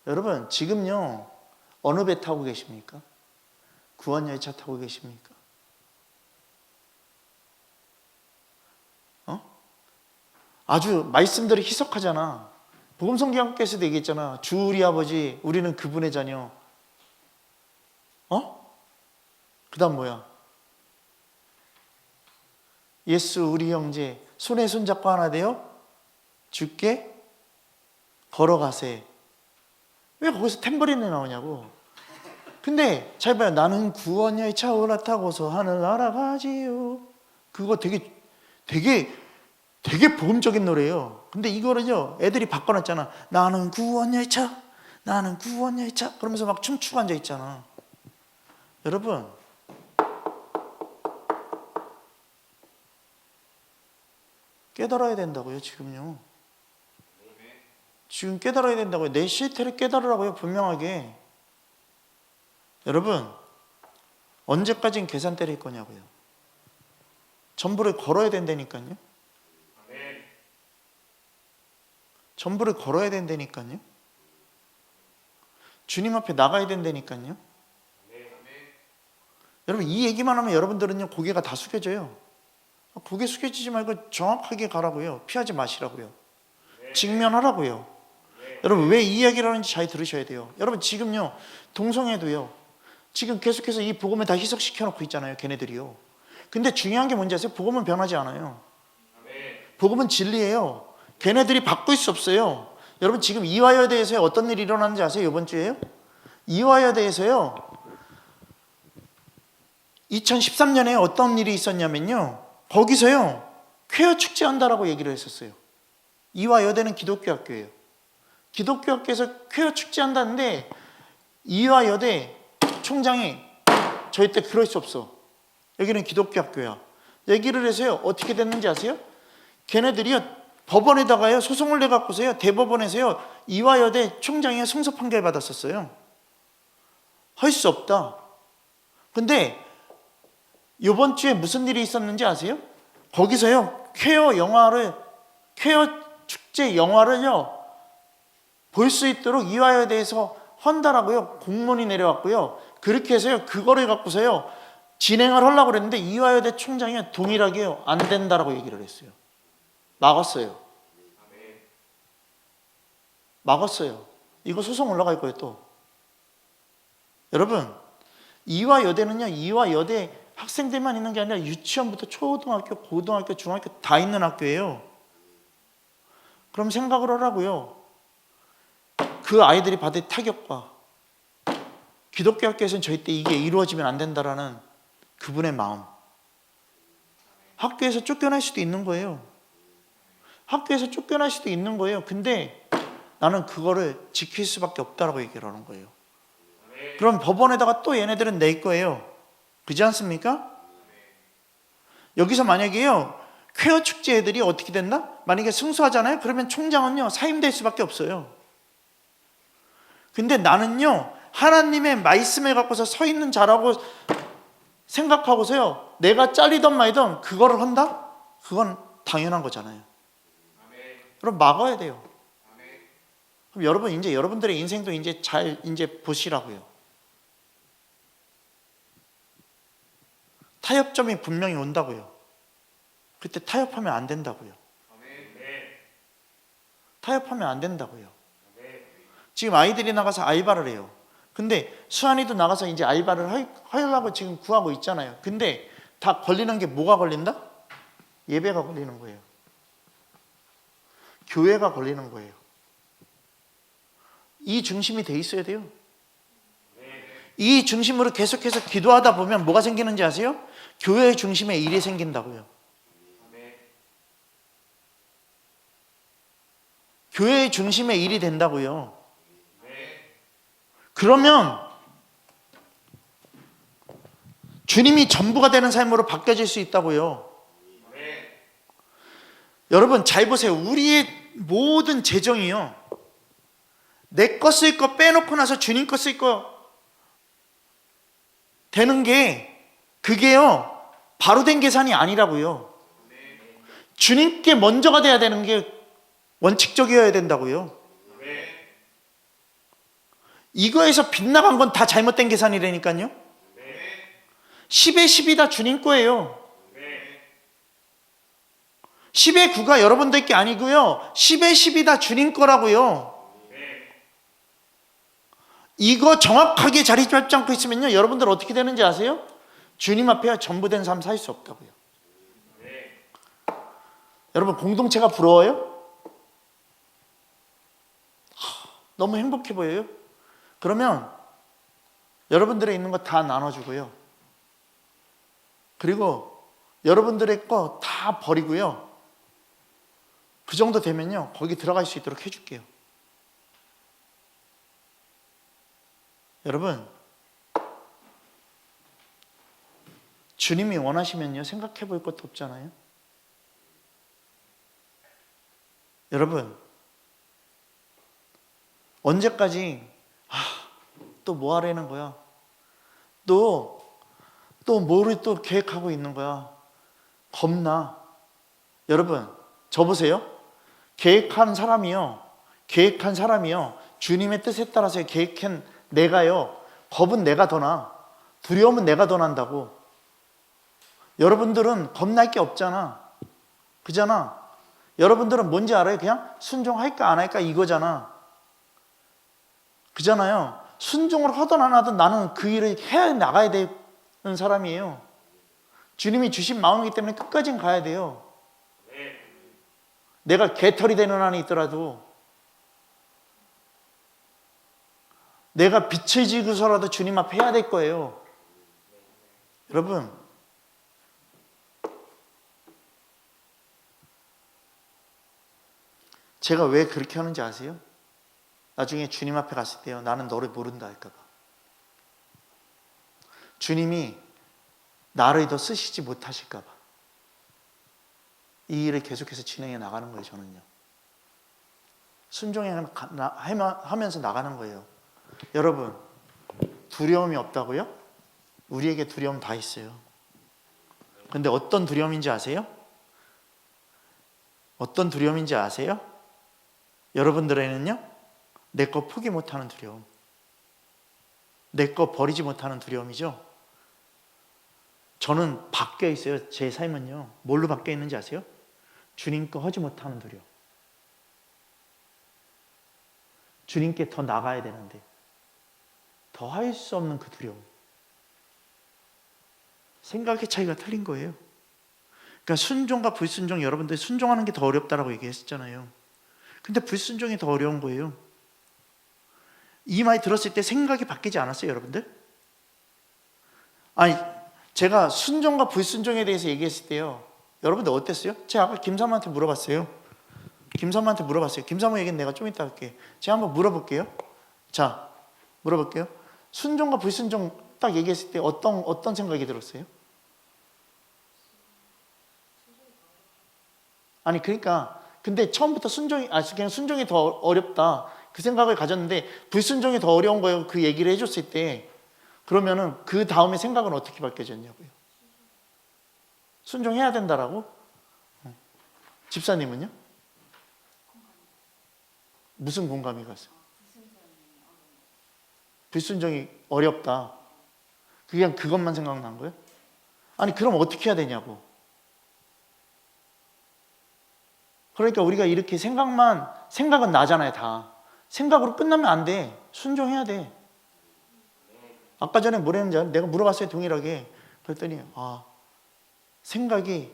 여러분, 지금요 어느 배 타고 계십니까? 구원열차 타고 계십니까? 아주 말씀들이 희석하잖아. 복음성경께서도 얘기했잖아. 주 우리 아버지, 우리는 그분의 자녀. 그 다음 뭐야? 예수 우리 형제, 손에 손잡고 하나 되어 주께 걸어가세. 왜 거기서 탬버린이 나오냐고. 근데 잘 봐요. 나는 구원열차 올라타고서 하늘 날아가지요. 그거 되게 복음적인 노래예요. 근데 이거는요 애들이 바꿔놨잖아. 나는 구원열차, 나는 구원열차 그러면서 막 춤추고 앉아있잖아. 여러분, 깨달아야 된다고요. 지금요. 지금 깨달아야 된다고요. 내 실태를 깨달으라고요. 분명하게. 여러분, 언제까지는 계산 때릴 거냐고요. 전부를 걸어야 된다니까요. 전부를 걸어야 된다니까요. 주님 앞에 나가야 된다니까요. 여러분 이 얘기만 하면 여러분들은요 고개가 다 숙여져요. 고개 숙여지지 말고 정확하게 가라고요. 피하지 마시라고요. 직면하라고요. 여러분 왜 이 이야기를 하는지 잘 들으셔야 돼요. 여러분 지금요 동성애도요 지금 계속해서 이 복음을 다 희석시켜 놓고 있잖아요. 걔네들이요. 근데 중요한 게 뭔지 아세요? 복음은 변하지 않아요. 복음은 진리예요. 걔네들이 바꿀 수 없어요. 여러분 지금 이화여대에서 어떤 일이 일어났는지 아세요? 이번 주에요? 이화여대에서요 2013년에 어떤 일이 있었냐면요 거기서요 퀘어 축제한다라고 얘기를 했었어요. 이화여대는 기독교 학교예요. 기독교 학교에서 퀘어 축제한다는데 이화여대 총장이 저희 때 그럴 수 없어. 여기는 기독교 학교야. 얘기를 해서요 어떻게 됐는지 아세요? 걔네들이요 법원에다가요 소송을 내갖고서요 대법원에서요 이화여대 총장이 승소 판결 받았었어요. 할 수 없다. 근데 이번 주에 무슨 일이 있었는지 아세요? 거기서요 퀘어 축제 영화를요 볼 수 있도록 이화여대에서 한다라고요 공문이 내려왔고요. 그렇게 해서요 그거를 갖고서요 진행을 하려고 그랬는데 이화여대 총장이 동일하게 안 된다라고 얘기를 했어요. 막았어요. 이거 소송 올라갈 거예요 또. 여러분 이화여대는요 이화여대 학생들만 있는 게 아니라 유치원부터 초등학교, 고등학교, 중학교 다 있는 학교예요. 그럼 생각을 하라고요. 그 아이들이 받을 타격과 기독교 학교에서는 저희 때 이게 이루어지면 안 된다라는 그분의 마음. 학교에서 쫓겨날 수도 있는 거예요. 학교에서 쫓겨날 수도 있는 거예요. 근데 나는 그거를 지킬 수밖에 없다라고 얘기를 하는 거예요. 그럼 법원에다가 또 얘네들은 낼 거예요. 그렇지 않습니까? 여기서 만약에요 퀘어 축제 애들이 어떻게 된다? 만약에 승소하잖아요. 그러면 총장은요 사임될 수밖에 없어요. 근데 나는요 하나님의 말씀을 갖고서 서 있는 자라고 생각하고서요 내가 잘리던 말던 그거를 한다? 그건 당연한 거잖아요. 그럼 막아야 돼요. 그럼 여러분 이제 여러분들의 인생도 이제 잘 보시라고요. 타협점이 분명히 온다고요. 그때 타협하면 안 된다고요. 타협하면 안 된다고요. 지금 아이들이 나가서 알바를 해요. 근데 수환이도 나가서 이제 알바를 하려고 지금 구하고 있잖아요. 근데 다 걸리는 게 뭐가 걸린다? 예배가 걸리는 거예요. 교회가 걸리는 거예요. 이 중심이 돼 있어야 돼요. 이 중심으로 계속해서 기도하다 보면 뭐가 생기는지 아세요? 교회의 중심에 일이 생긴다고요. 교회의 중심에 일이 된다고요. 그러면 주님이 전부가 되는 삶으로 바뀌어질 수 있다고요. 여러분 잘 보세요. 우리의 모든 재정이요 내 거 쓸 거 빼놓고 나서 주님 거 쓸 거 되는 게 그게요 바로 된 계산이 아니라고요. 주님께 먼저가 돼야 되는 게 원칙적이어야 된다고요. 이거에서 빗나간 건 다 잘못된 계산이라니까요. 10의 10이 다 주님 거예요. 10의 9가 여러분들 게 아니고요 10의 10이 다 주님 거라고요. 이거 정확하게 자리 잡지 않고 있으면요 여러분들 어떻게 되는지 아세요? 주님 앞에 전부 된 삶 살 수 없다고요. 여러분 공동체가 부러워요? 너무 행복해 보여요? 그러면 여러분들의 있는 거 다 나눠주고요. 그리고 여러분들의 거 다 버리고요. 그 정도 되면요 거기 들어갈 수 있도록 해줄게요. 여러분 주님이 원하시면요 생각해 볼 것도 없잖아요. 여러분 언제까지 또 뭐 하려는 거야? 또 뭐를 또 계획하고 있는 거야? 겁나. 여러분 저 보세요. 계획한 사람이요 주님의 뜻에 따라서 계획한 내가요 겁은 내가 더 나. 두려움은 내가 더 난다고. 여러분들은 겁날 게 없잖아. 그잖아. 여러분들은 뭔지 알아요? 그냥 순종할까 안 할까 이거잖아. 그잖아요. 순종을 하든 안 하든 나는 그 일을 해야 나가야 되는 사람이에요. 주님이 주신 마음이기 때문에 끝까지는 가야 돼요. 내가 개털이 되는 한이 있더라도, 내가 빛을 지고서라도 주님 앞에 해야 될 거예요. 여러분, 제가 왜 그렇게 하는지 아세요? 나중에 주님 앞에 갔을 때요, 나는 너를 모른다 할까 봐. 주님이 나를 더 쓰시지 못하실까 봐. 이 일을 계속해서 진행해 나가는 거예요. 저는요, 순종하면서 나가는 거예요. 여러분, 두려움이 없다고요? 우리에게 두려움 다 있어요. 근데 어떤 두려움인지 아세요? 어떤 두려움인지 아세요? 여러분들에는요, 내 거 포기 못하는 두려움, 내 거 버리지 못하는 두려움이죠. 저는 바뀌어 있어요. 제 삶은요, 뭘로 바뀌어 있는지 아세요? 주님 거 하지 못하는 두려움. 주님께 더 나가야 되는데 더 할 수 없는 그 두려움. 생각의 차이가 틀린 거예요. 그러니까 순종과 불순종, 여러분들 순종하는 게 더 어렵다라고 얘기했잖아요. 근데 불순종이 더 어려운 거예요. 이 말 들었을 때 생각이 바뀌지 않았어요, 여러분들? 아니, 제가 순종과 불순종에 대해서 얘기했을 때요, 여러분들 어땠어요? 제가 아까 김사모한테 물어봤어요. 김사모 얘기는 내가 좀 이따 할게. 제가 한번 물어볼게요. 자, 물어볼게요. 순종과 불순종 딱 얘기했을 때 어떤 생각이 들었어요? 아니, 그러니까 근데 처음부터 그냥 순종이 더 어렵다 그 생각을 가졌는데, 불순종이 더 어려운 거예요. 그 얘기를 해줬을 때, 그러면은 그 다음에 생각은 어떻게 바뀌어졌냐고요? 순종해야 된다라고? 집사님은요? 무슨 공감이 갔어요? 불순종이 어렵다. 그냥 그것만 생각난 거예요? 아니, 그럼 어떻게 해야 되냐고. 그러니까 우리가 이렇게 생각은 나잖아요. 다 생각으로 끝나면 안 돼. 순종해야 돼. 아까 전에 뭐랬는지 내가 물어봤어요, 동일하게. 그랬더니 생각이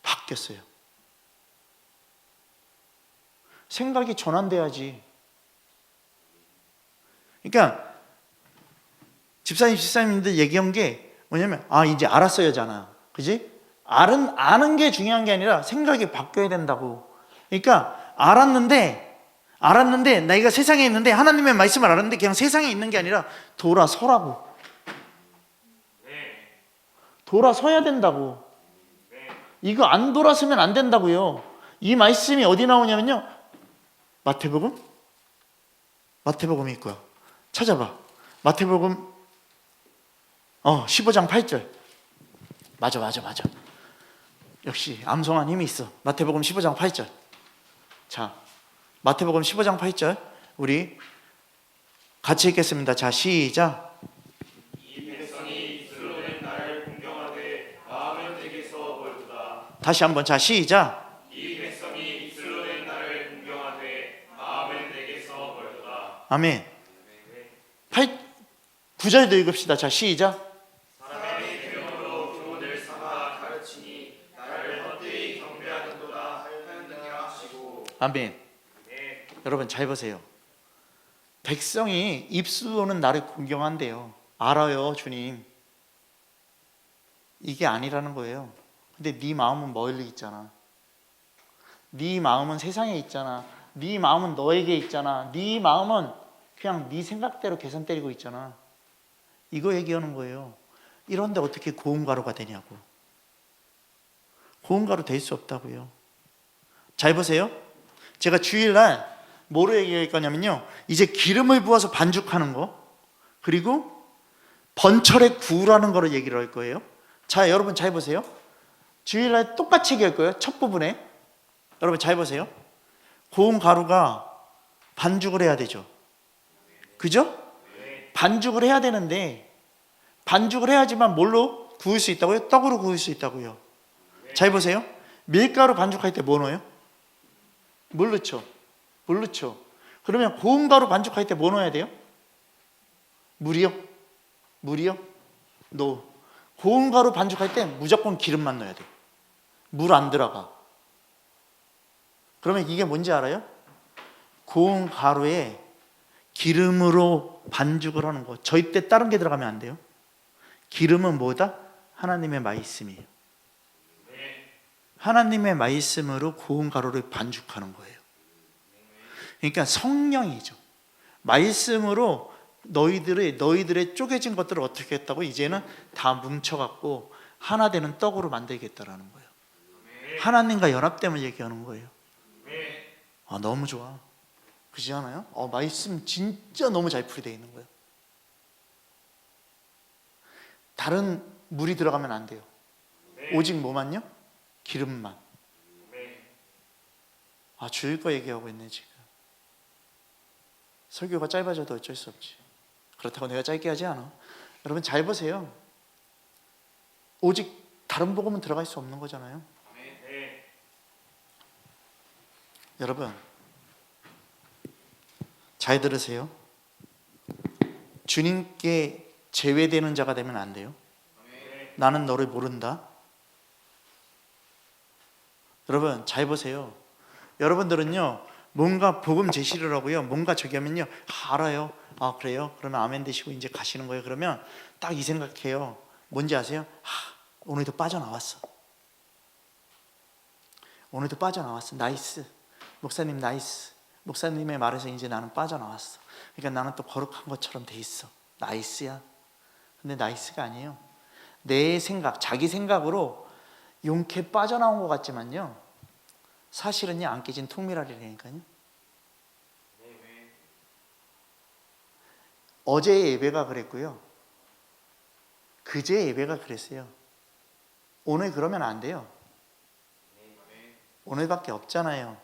바뀌었어요. 생각이 전환돼야지. 그러니까 집사님들 얘기한 게 뭐냐면, 이제 알았어요잖아. 그지? 아는 게 중요한 게 아니라 생각이 바뀌어야 된다고. 그러니까 알았는데 내가 세상에 있는데, 하나님의 말씀을 알았는데 그냥 세상에 있는 게 아니라 돌아서라고. 돌아서야 된다고. 이거 안 돌아서면 안 된다고요. 이 말씀이 어디 나오냐면요, 마태복음이 있고요. 찾아봐. 마태복음 15장 8절. 맞아. 역시 암송한 힘이 있어. 마태복음 15장 8절. 자, 마태복음 15장 8절 우리 같이 읽겠습니다. 자, 시작. 이 백성이 이스라엘 나를 공경하되 마음은 내게서 멀도다. 다시 한번. 자, 시작. 이 백성이 이스라엘 나를 공경하되 마음은 내게서 멀도다. 아멘. 9절도 읽읍시다. 자, 시작. 사람의 계명으로 교훈을 삼아 가르치니 나를 헛되이 경배하는도다 하였느니라 하시고. 아멘. 여러분 잘 보세요. 백성이 입술로는 나를 공경한대요. 알아요, 주님. 이게 아니라는 거예요. 근데 네 마음은 멀리 있잖아. 네 마음은 세상에 있잖아. 네 마음은 너에게 있잖아. 네 마음은 그냥 네 생각대로 계산 때리고 있잖아. 이거 얘기하는 거예요. 이런데 어떻게 고운가루가 되냐고. 고운가루 될 수 없다고요. 잘 보세요. 제가 주일날 뭐로 얘기할 거냐면요, 이제 기름을 부어서 반죽하는 거, 그리고 번철에 구우라는 거를 얘기를 할 거예요. 자, 여러분 잘 보세요. 주일날 똑같이 얘기할 거예요. 첫 부분에 여러분 잘 보세요. 고운 가루가 반죽을 해야 되죠. 그죠? 반죽을 해야 되는데 반죽을 해야지만 뭘로 구울 수 있다고요? 떡으로 구울 수 있다고요. 잘 보세요. 밀가루 반죽할 때 뭐 넣어요? 물 넣죠. 물 넣죠. 그러면 고운 가루 반죽할 때 뭐 넣어야 돼요? 물이요? 물이요? 고운 가루 반죽할 때 무조건 기름만 넣어야 돼요. 물 안 들어가. 그러면 이게 뭔지 알아요? 고운 가루에 기름으로 반죽을 하는 거. 절대 다른 게 들어가면 안 돼요. 기름은 뭐다? 하나님의 말씀이에요. 하나님의 말씀으로 고운 가루를 반죽하는 거예요. 그러니까 성령이죠. 말씀으로 너희들의 쪼개진 것들을 어떻게 했다고? 이제는 다 뭉쳐갖고 하나 되는 떡으로 만들겠다라는 거예요. 하나님과 연합됨을 얘기하는 거예요. 너무 좋아. 그렇지 않아요? 말씀 진짜 너무 잘 풀이되어 있는 거예요. 다른 물이 들어가면 안 돼요. 오직 뭐만요? 기름만. 주일 거 얘기하고 있네 지금. 설교가 짧아져도 어쩔 수 없지. 그렇다고 내가 짧게 하지 않아. 여러분 잘 보세요. 오직 다른 복음은 들어갈 수 없는 거잖아요. 여러분 잘 들으세요. 주님께 제외되는 자가 되면 안 돼요. 나는 너를 모른다. 여러분 잘 보세요. 여러분들은요 뭔가 복음 제시를 하고요 뭔가 저기 하면요 알아요. 그래요? 그러면 아멘 되시고 이제 가시는 거예요. 그러면 딱 이 생각해요. 뭔지 아세요? 오늘도 빠져나왔어. 오늘도 빠져나왔어. 나이스. 목사님 나이스. 목사님의 말에서 이제 나는 빠져나왔어. 그러니까 나는 또 거룩한 것처럼 돼 있어. 나이스야. 근데 나이스가 아니에요. 내 생각, 자기 생각으로 용케 빠져나온 것 같지만요 사실은요 안 깨진 통밀알이라니까요. 어제 예배가 그랬고요 그제 예배가 그랬어요. 오늘 그러면 안 돼요. 오늘밖에 없잖아요.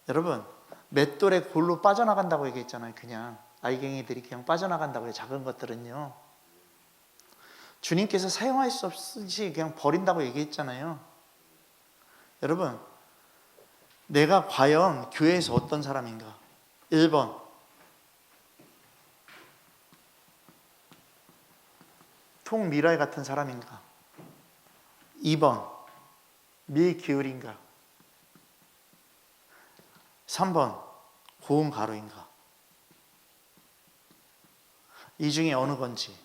여러분 맷돌에 골로 빠져나간다고 얘기했잖아요. 그냥 알갱이들이 그냥 빠져나간다고요. 작은 것들은요 주님께서 사용할 수 없이 그냥 버린다고 얘기했잖아요. 여러분 내가 과연 교회에서 어떤 사람인가? 1번 통밀알 같은 사람인가? 2번 밀기울인가? 3번 고운 가루인가? 이 중에 어느 건지,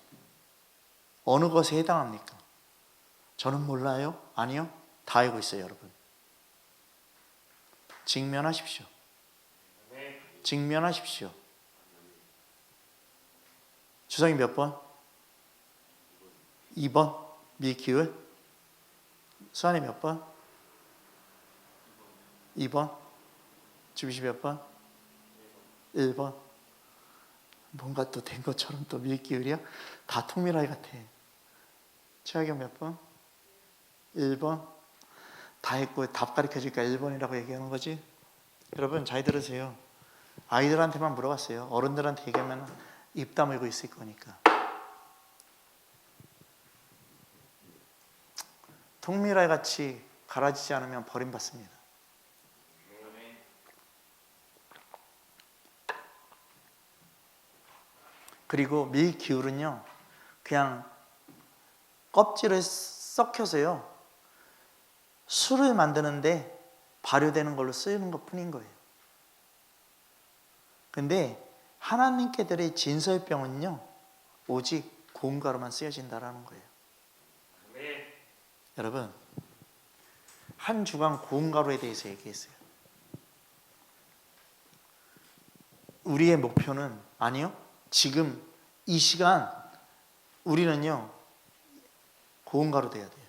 어느 것에 해당합니까? 저는 몰라요? 아니요? 다 알고 있어요. 여러분 직면하십시오. 직면하십시오. 주성이 몇 번? 2번 밀기울. 수환이 몇 번? 2번. 주비시 몇 번? 1번. 뭔가 또 된 것처럼 또 밀기울이야? 다 통밀알 같아. 최하경 몇 번? 1번. 다 했고 답 가르쳐줄까 1번이라고 얘기하는 거지. 여러분 잘 들으세요. 아이들한테만 물어봤어요. 어른들한테 얘기하면 입 다물고 있을 거니까. 통밀알 같이 갈아지지 않으면 버림받습니다. 그리고 밀기울은요 그냥 껍질을 썩혀서요 술을 만드는데 발효되는 걸로 쓰이는 것 뿐인 거예요. 근데 하나님께 드릴 진설병은요 오직 고운 가루만 쓰여진다라는 거예요. 여러분 한 주간 고운 가루에 대해서 얘기했어요. 우리의 목표는 아니요 지금 이 시간 우리는요 고운 가루 돼야 돼요.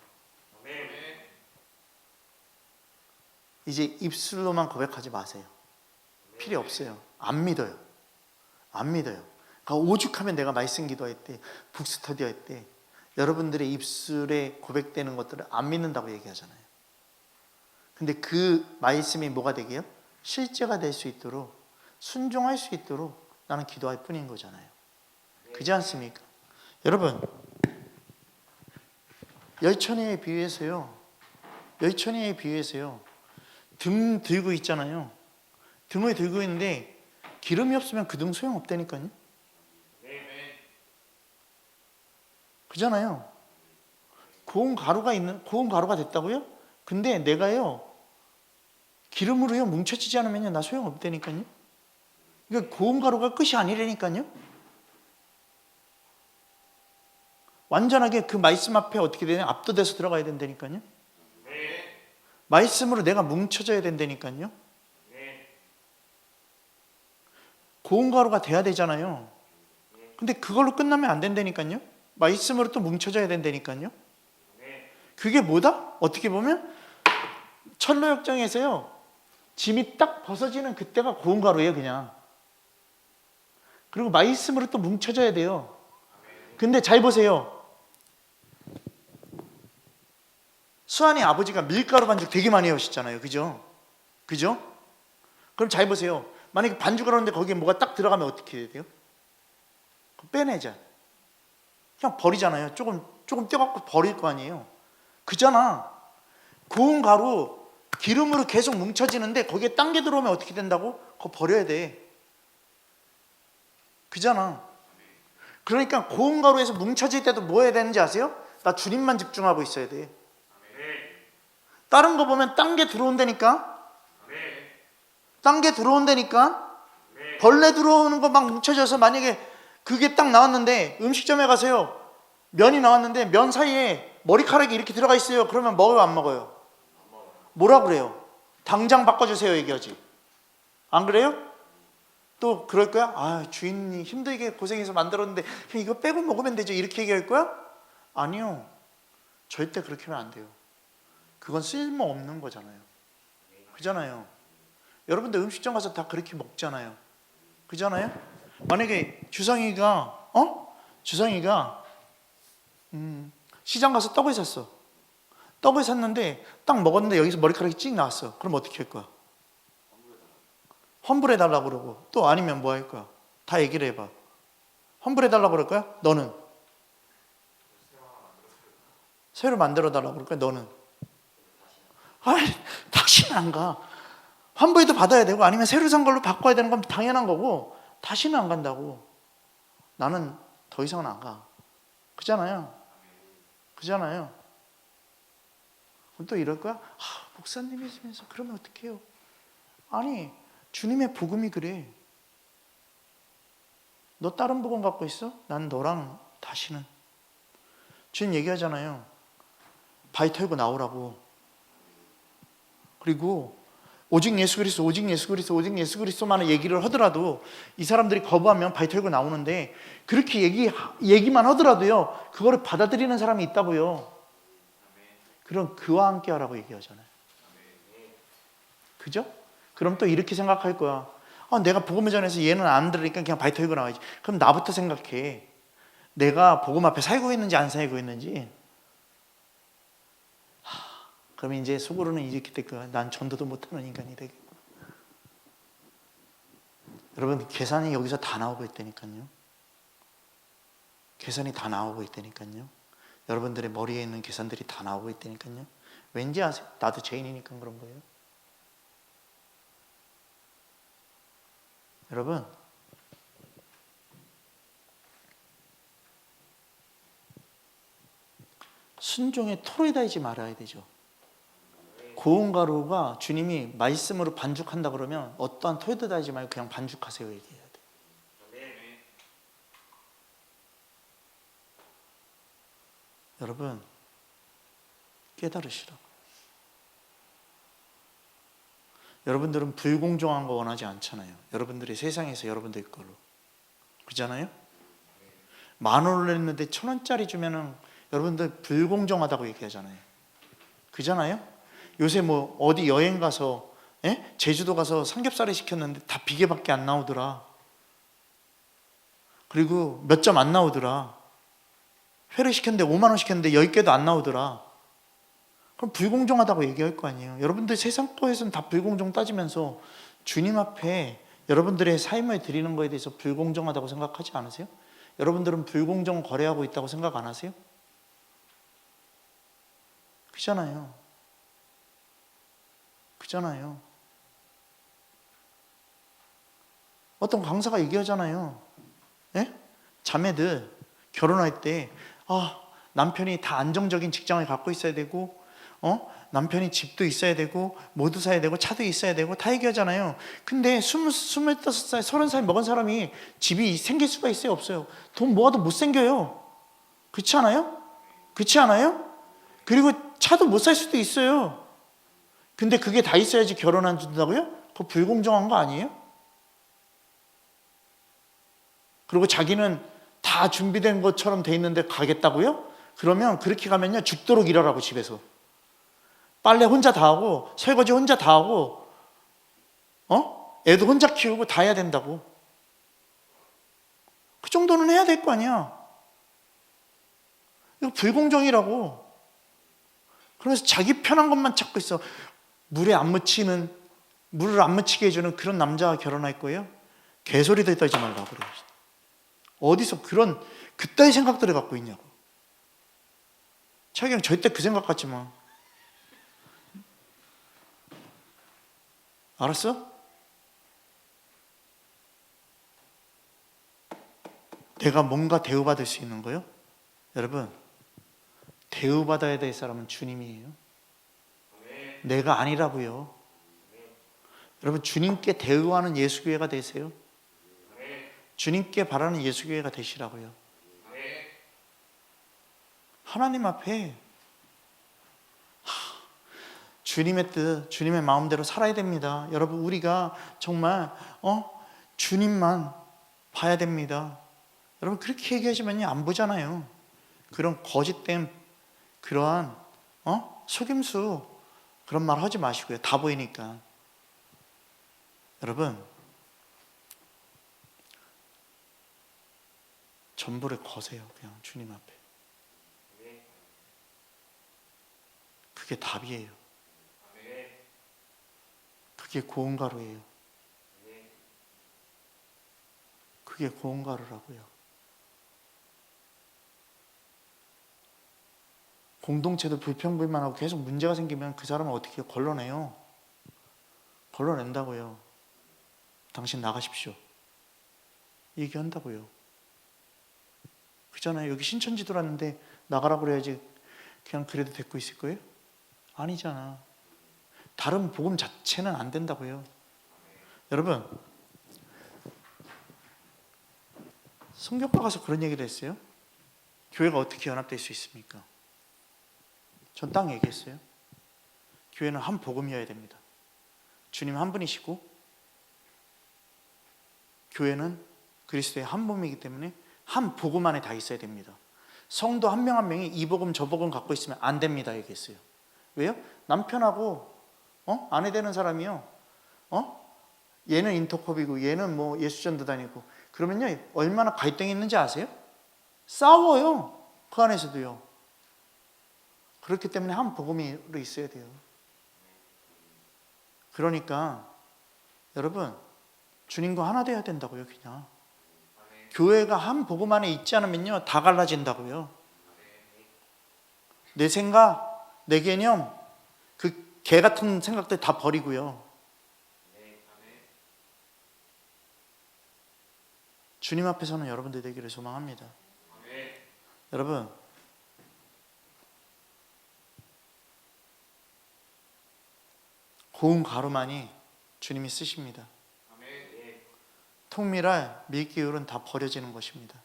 이제 입술로만 고백하지 마세요. 필요 없어요. 안 믿어요. 안 믿어요. 그러니까 오죽하면 내가 말씀 기도할 때 북스터디 할 때 여러분들의 입술에 고백되는 것들을 안 믿는다고 얘기하잖아요. 근데 그 말씀이 뭐가 되게요? 실제가 될 수 있도록 순종할 수 있도록 나는 기도할 뿐인 거잖아요. 그렇지 않습니까? 여러분, 열천이에 비유해서요. 열천이에 비유해서요. 등 들고 있잖아요. 등을 들고 있는데 기름이 없으면 그 등 소용없다니까요. 그잖아요. 고운 가루가 됐다고요? 근데 내가요 기름으로요 뭉쳐지지 않으면요 나 소용없다니까요. 그러니까 고운 가루가 끝이 아니라니까요. 완전하게 그 말씀 앞에 어떻게 되냐? 압도돼서 들어가야 된다니까요. 말씀으로 내가 뭉쳐져야 된다니까요. 고운 가루가 돼야 되잖아요. 근데 그걸로 끝나면 안 된다니까요. 말씀으로 또 뭉쳐져야 된다니까요. 그게 뭐다? 어떻게 보면 철로역정에서요 짐이 딱 벗어지는 그때가 고운 가루예요 그냥. 그리고 말씀으로 또 뭉쳐져야 돼요. 근데 잘 보세요. 수환이 아버지가 밀가루 반죽 되게 많이 해오셨잖아요. 그죠? 그죠? 그럼 잘 보세요. 만약에 반죽을 하는데 거기에 뭐가 딱 들어가면 어떻게 해야 돼요? 빼내자. 그냥 버리잖아요. 조금 떼갖고 버릴 거 아니에요. 그잖아. 고운 가루 기름으로 계속 뭉쳐지는데 거기에 딴 게 들어오면 어떻게 된다고? 그거 버려야 돼. 그잖아. 그러니까 고운 가루에서 뭉쳐질 때도 뭐 해야 되는지 아세요? 나 주님만 집중하고 있어야 돼. 다른 거 보면 딴 게 들어온다니까. 딴 게 들어온다니까. 벌레 들어오는 거 막 뭉쳐져서 만약에 그게 딱 나왔는데 음식점에 가세요. 면이 나왔는데 면 사이에 머리카락이 이렇게 들어가 있어요. 그러면 먹어요 안 먹어요? 뭐라 그래요? 당장 바꿔주세요 얘기하지. 안 그래요? 또 그럴 거야? 아 주인이 힘들게 고생해서 만들었는데 그냥 이거 빼고 먹으면 되죠 이렇게 얘기할 거야? 아니요. 절대 그렇게 하면 안 돼요. 그건 쓸모없는 거잖아요. 그잖아요. 여러분들 음식점 가서 다 그렇게 먹잖아요. 그잖아요. 만약에 주성이가 시장 가서 떡을 샀어. 떡을 샀는데 딱 먹었는데 여기서 머리카락이 찍 나왔어. 그럼 어떻게 할 거야? 환불해달라고 그러고 또 아니면 뭐 할 거야? 다 얘기를 해봐. 환불해달라고 그럴 거야? 너는? 새로 만들어달라고 그럴 거야? 너는? 아이, 다시는 안 가. 환불도 받아야 되고 아니면 새로 산 걸로 바꿔야 되는 건 당연한 거고 다시는 안 간다고. 나는 더 이상은 안 가. 그잖아요. 그잖아요. 그럼 또 이럴 거야? 목사님이 있으면서 그러면 어떡해요? 아니 주님의 복음이 그래. 너 다른 복음 갖고 있어? 난 너랑 다시는. 주님 얘기하잖아요. 바위 털고 나오라고. 그리고 오직 예수 그리스도, 오직 예수 그리스도, 오직 예수 그리스도만을 얘기를 하더라도 이 사람들이 거부하면 바위 털고 나오는데 그렇게 얘기만 하더라도요 그거를 받아들이는 사람이 있다고요. 그럼 그와 함께 하라고 얘기하잖아요. 그죠? 그럼 또 이렇게 생각할 거야. 내가 복음을 전해서 얘는 안 들으니까 그냥 바위 털고 나와야지. 그럼 나부터 생각해. 내가 복음 앞에 살고 있는지 안 살고 있는지. 그럼 이제 속으로는 이렇게 될 거야. 난 전도도 못하는 인간이 되겠고. 여러분 계산이 여기서 다 나오고 있다니까요. 계산이 다 나오고 있다니까요. 여러분들의 머리에 있는 계산들이 다 나오고 있다니까요. 왠지 아세요? 나도 죄인이니까 그런 거예요. 여러분 순종에 토를 달지 말아야 되죠. 고운 가루가 주님이 말씀으로 반죽한다 그러면 어떠한 토도 달지 말고 그냥 반죽하세요 얘기해야 돼. 여러분 깨달으시라고. 여러분들은 불공정한 거 원하지 않잖아요. 여러분들이 세상에서 여러분들 걸로. 그렇잖아요? 10,000원을 냈는데 1,000원짜리 주면은 여러분들 불공정하다고 얘기하잖아요. 그잖아요? 요새 뭐 어디 여행 가서 제주도 가서 삼겹살을 시켰는데 다 비계밖에 안 나오더라. 그리고 몇 점 안 나오더라. 회를 시켰는데 5만 원 시켰는데 10개도 안 나오더라. 그럼 불공정하다고 얘기할 거 아니에요. 여러분들 세상 거에서는 다 불공정 따지면서 주님 앞에 여러분들의 삶을 드리는 거에 대해서 불공정하다고 생각하지 않으세요? 여러분들은 불공정 거래하고 있다고 생각 안 하세요? 그잖아요. 그잖아요. 어떤 강사가 얘기하잖아요. 예? 자매들 결혼할 때 남편이 다 안정적인 직장을 갖고 있어야 되고 남편이 집도 있어야 되고 모두 사야 되고 차도 있어야 되고 다 얘기하잖아요. 근데 25살, 30살 먹은 사람이 집이 생길 수가 있어요? 없어요? 돈 모아도 못 생겨요. 그렇지 않아요? 그렇지 않아요? 그리고 차도 못 살 수도 있어요. 근데 그게 다 있어야지 결혼 안 준다고요? 그거 불공정한 거 아니에요? 그리고 자기는 다 준비된 것처럼 돼 있는데 가겠다고요? 그러면 그렇게 가면요 죽도록 일하라고. 집에서 빨래 혼자 다 하고 설거지 혼자 다 하고 애도 혼자 키우고 다 해야 된다고. 그 정도는 해야 될 거 아니야. 이거 불공정이라고. 그러면서 자기 편한 것만 찾고 있어. 물을 안 묻히게 해주는 그런 남자와 결혼할 거예요? 개소리들 떨지 말라고 그래요. 어디서 그따위 생각들을 갖고 있냐고. 자기는 절대 그 생각 같지 마. 알았어? 내가 뭔가 대우받을 수 있는 거요? 여러분, 대우받아야 될 사람은 주님이에요. 내가 아니라고요. 여러분, 주님께 대우하는 예수교회가 되세요. 주님께 바라는 예수교회가 되시라고요. 하나님 앞에 주님의 뜻, 주님의 마음대로 살아야 됩니다. 여러분, 우리가 정말 주님만 봐야 됩니다. 여러분, 그렇게 얘기하시면 안 보잖아요. 그런 거짓된 그러한 속임수 그런 말 하지 마시고요. 다 보이니까. 여러분, 전부를 거세요. 그냥 주님 앞에. 그게 답이에요. 그게 고운 가루예요. 그게 고운 가루라고요. 공동체도 불평불만하고 계속 문제가 생기면 그 사람을 어떻게 걸러내요? 걸러낸다고요. 당신 나가십시오. 얘기한다고요. 그잖아요. 여기 신천지 들어왔는데 나가라고 그래야지 그냥 그래도 데리고 있을 거예요? 아니잖아. 다른 복음 자체는 안 된다고요. 여러분, 성경과 가서 그런 얘기를 했어요. 교회가 어떻게 연합될 수 있습니까? 전 딱 얘기했어요. 교회는 한 복음이어야 됩니다. 주님 한 분이시고 교회는 그리스도의 한 몸이기 때문에 한 복음 안에 다 있어야 됩니다. 성도 한 명 한 명이 이 복음 저 복음 갖고 있으면 안 됩니다 얘기했어요. 왜요? 남편하고 아내 되는 사람이요. 얘는 인터컵이고 얘는 뭐 예수전도 다니고 그러면요 얼마나 갈등이 있는지 아세요? 싸워요. 그 안에서도요. 그렇기 때문에 한 복음으로 있어야 돼요. 그러니까 여러분 주님과 하나 돼야 된다고요. 그냥 교회가 한 복음 안에 있지 않으면요 다 갈라진다고요. 내 생각, 내 개념, 그 개 같은 생각들 다 버리고요. 주님 앞에서는 여러분들 되기를 소망합니다. 여러분, 고운 가루만이 주님이 쓰십니다. 통밀할 밀기울은 다 버려지는 것입니다.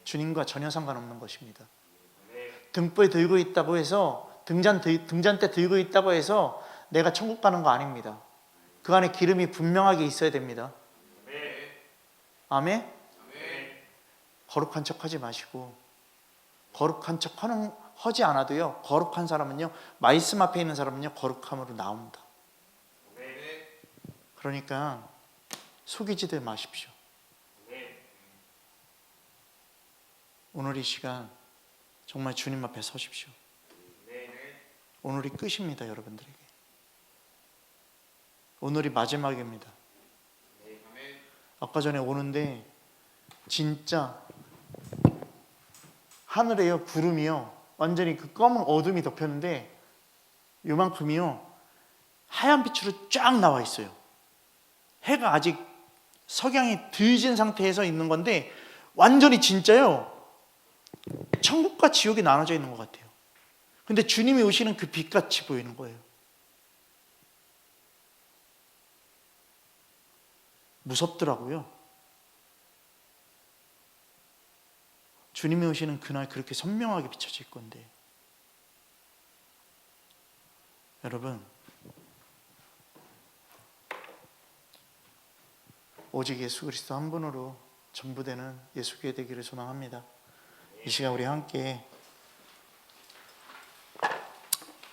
주님과 전혀 상관없는 것입니다. 등불 들고 있다고 해서 등잔대 들고 있다고 해서 내가 천국 가는 거 아닙니다. 그 안에 기름이 분명하게 있어야 됩니다. 아멘? 거룩한 척 하지 마시고 거룩한 척 하지 않아도요 거룩한 사람은요 말씀 앞에 있는 사람은요 거룩함으로 나옵니다. 그러니까 속이지들 마십시오. 오늘 이 시간 정말 주님 앞에 서십시오. 오늘이 끝입니다. 여러분들에게 오늘이 마지막입니다. 아까 전에 오는데 진짜 하늘에요 구름이요 완전히 그 검은 어둠이 덮였는데 요만큼이요 하얀 빛으로 쫙 나와 있어요. 해가 아직 석양이 들진 상태에서 있는 건데 완전히 진짜요 천국과 지옥이 나눠져 있는 것 같아요. 근데 주님이 오시는 그 빛같이 보이는 거예요. 무섭더라고요. 주님이 오시는 그날 그렇게 선명하게 비춰질 건데 여러분 오직 예수 그리스도 한 분으로 전부되는 예수교회 되기를 소망합니다. 이 시간 우리 함께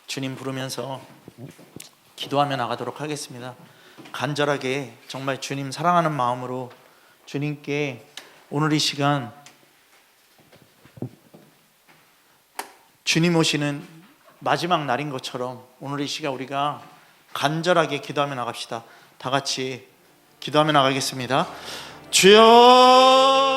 주님 부르면서 기도하며 나가도록 하겠습니다. 간절하게 정말 주님 사랑하는 마음으로 주님께 오늘 이 시간 주님 오시는 마지막 날인 것처럼 오늘 이 시간 우리가 간절하게 기도하며 나갑시다. 다 같이 기도하며 나가겠습니다. 주여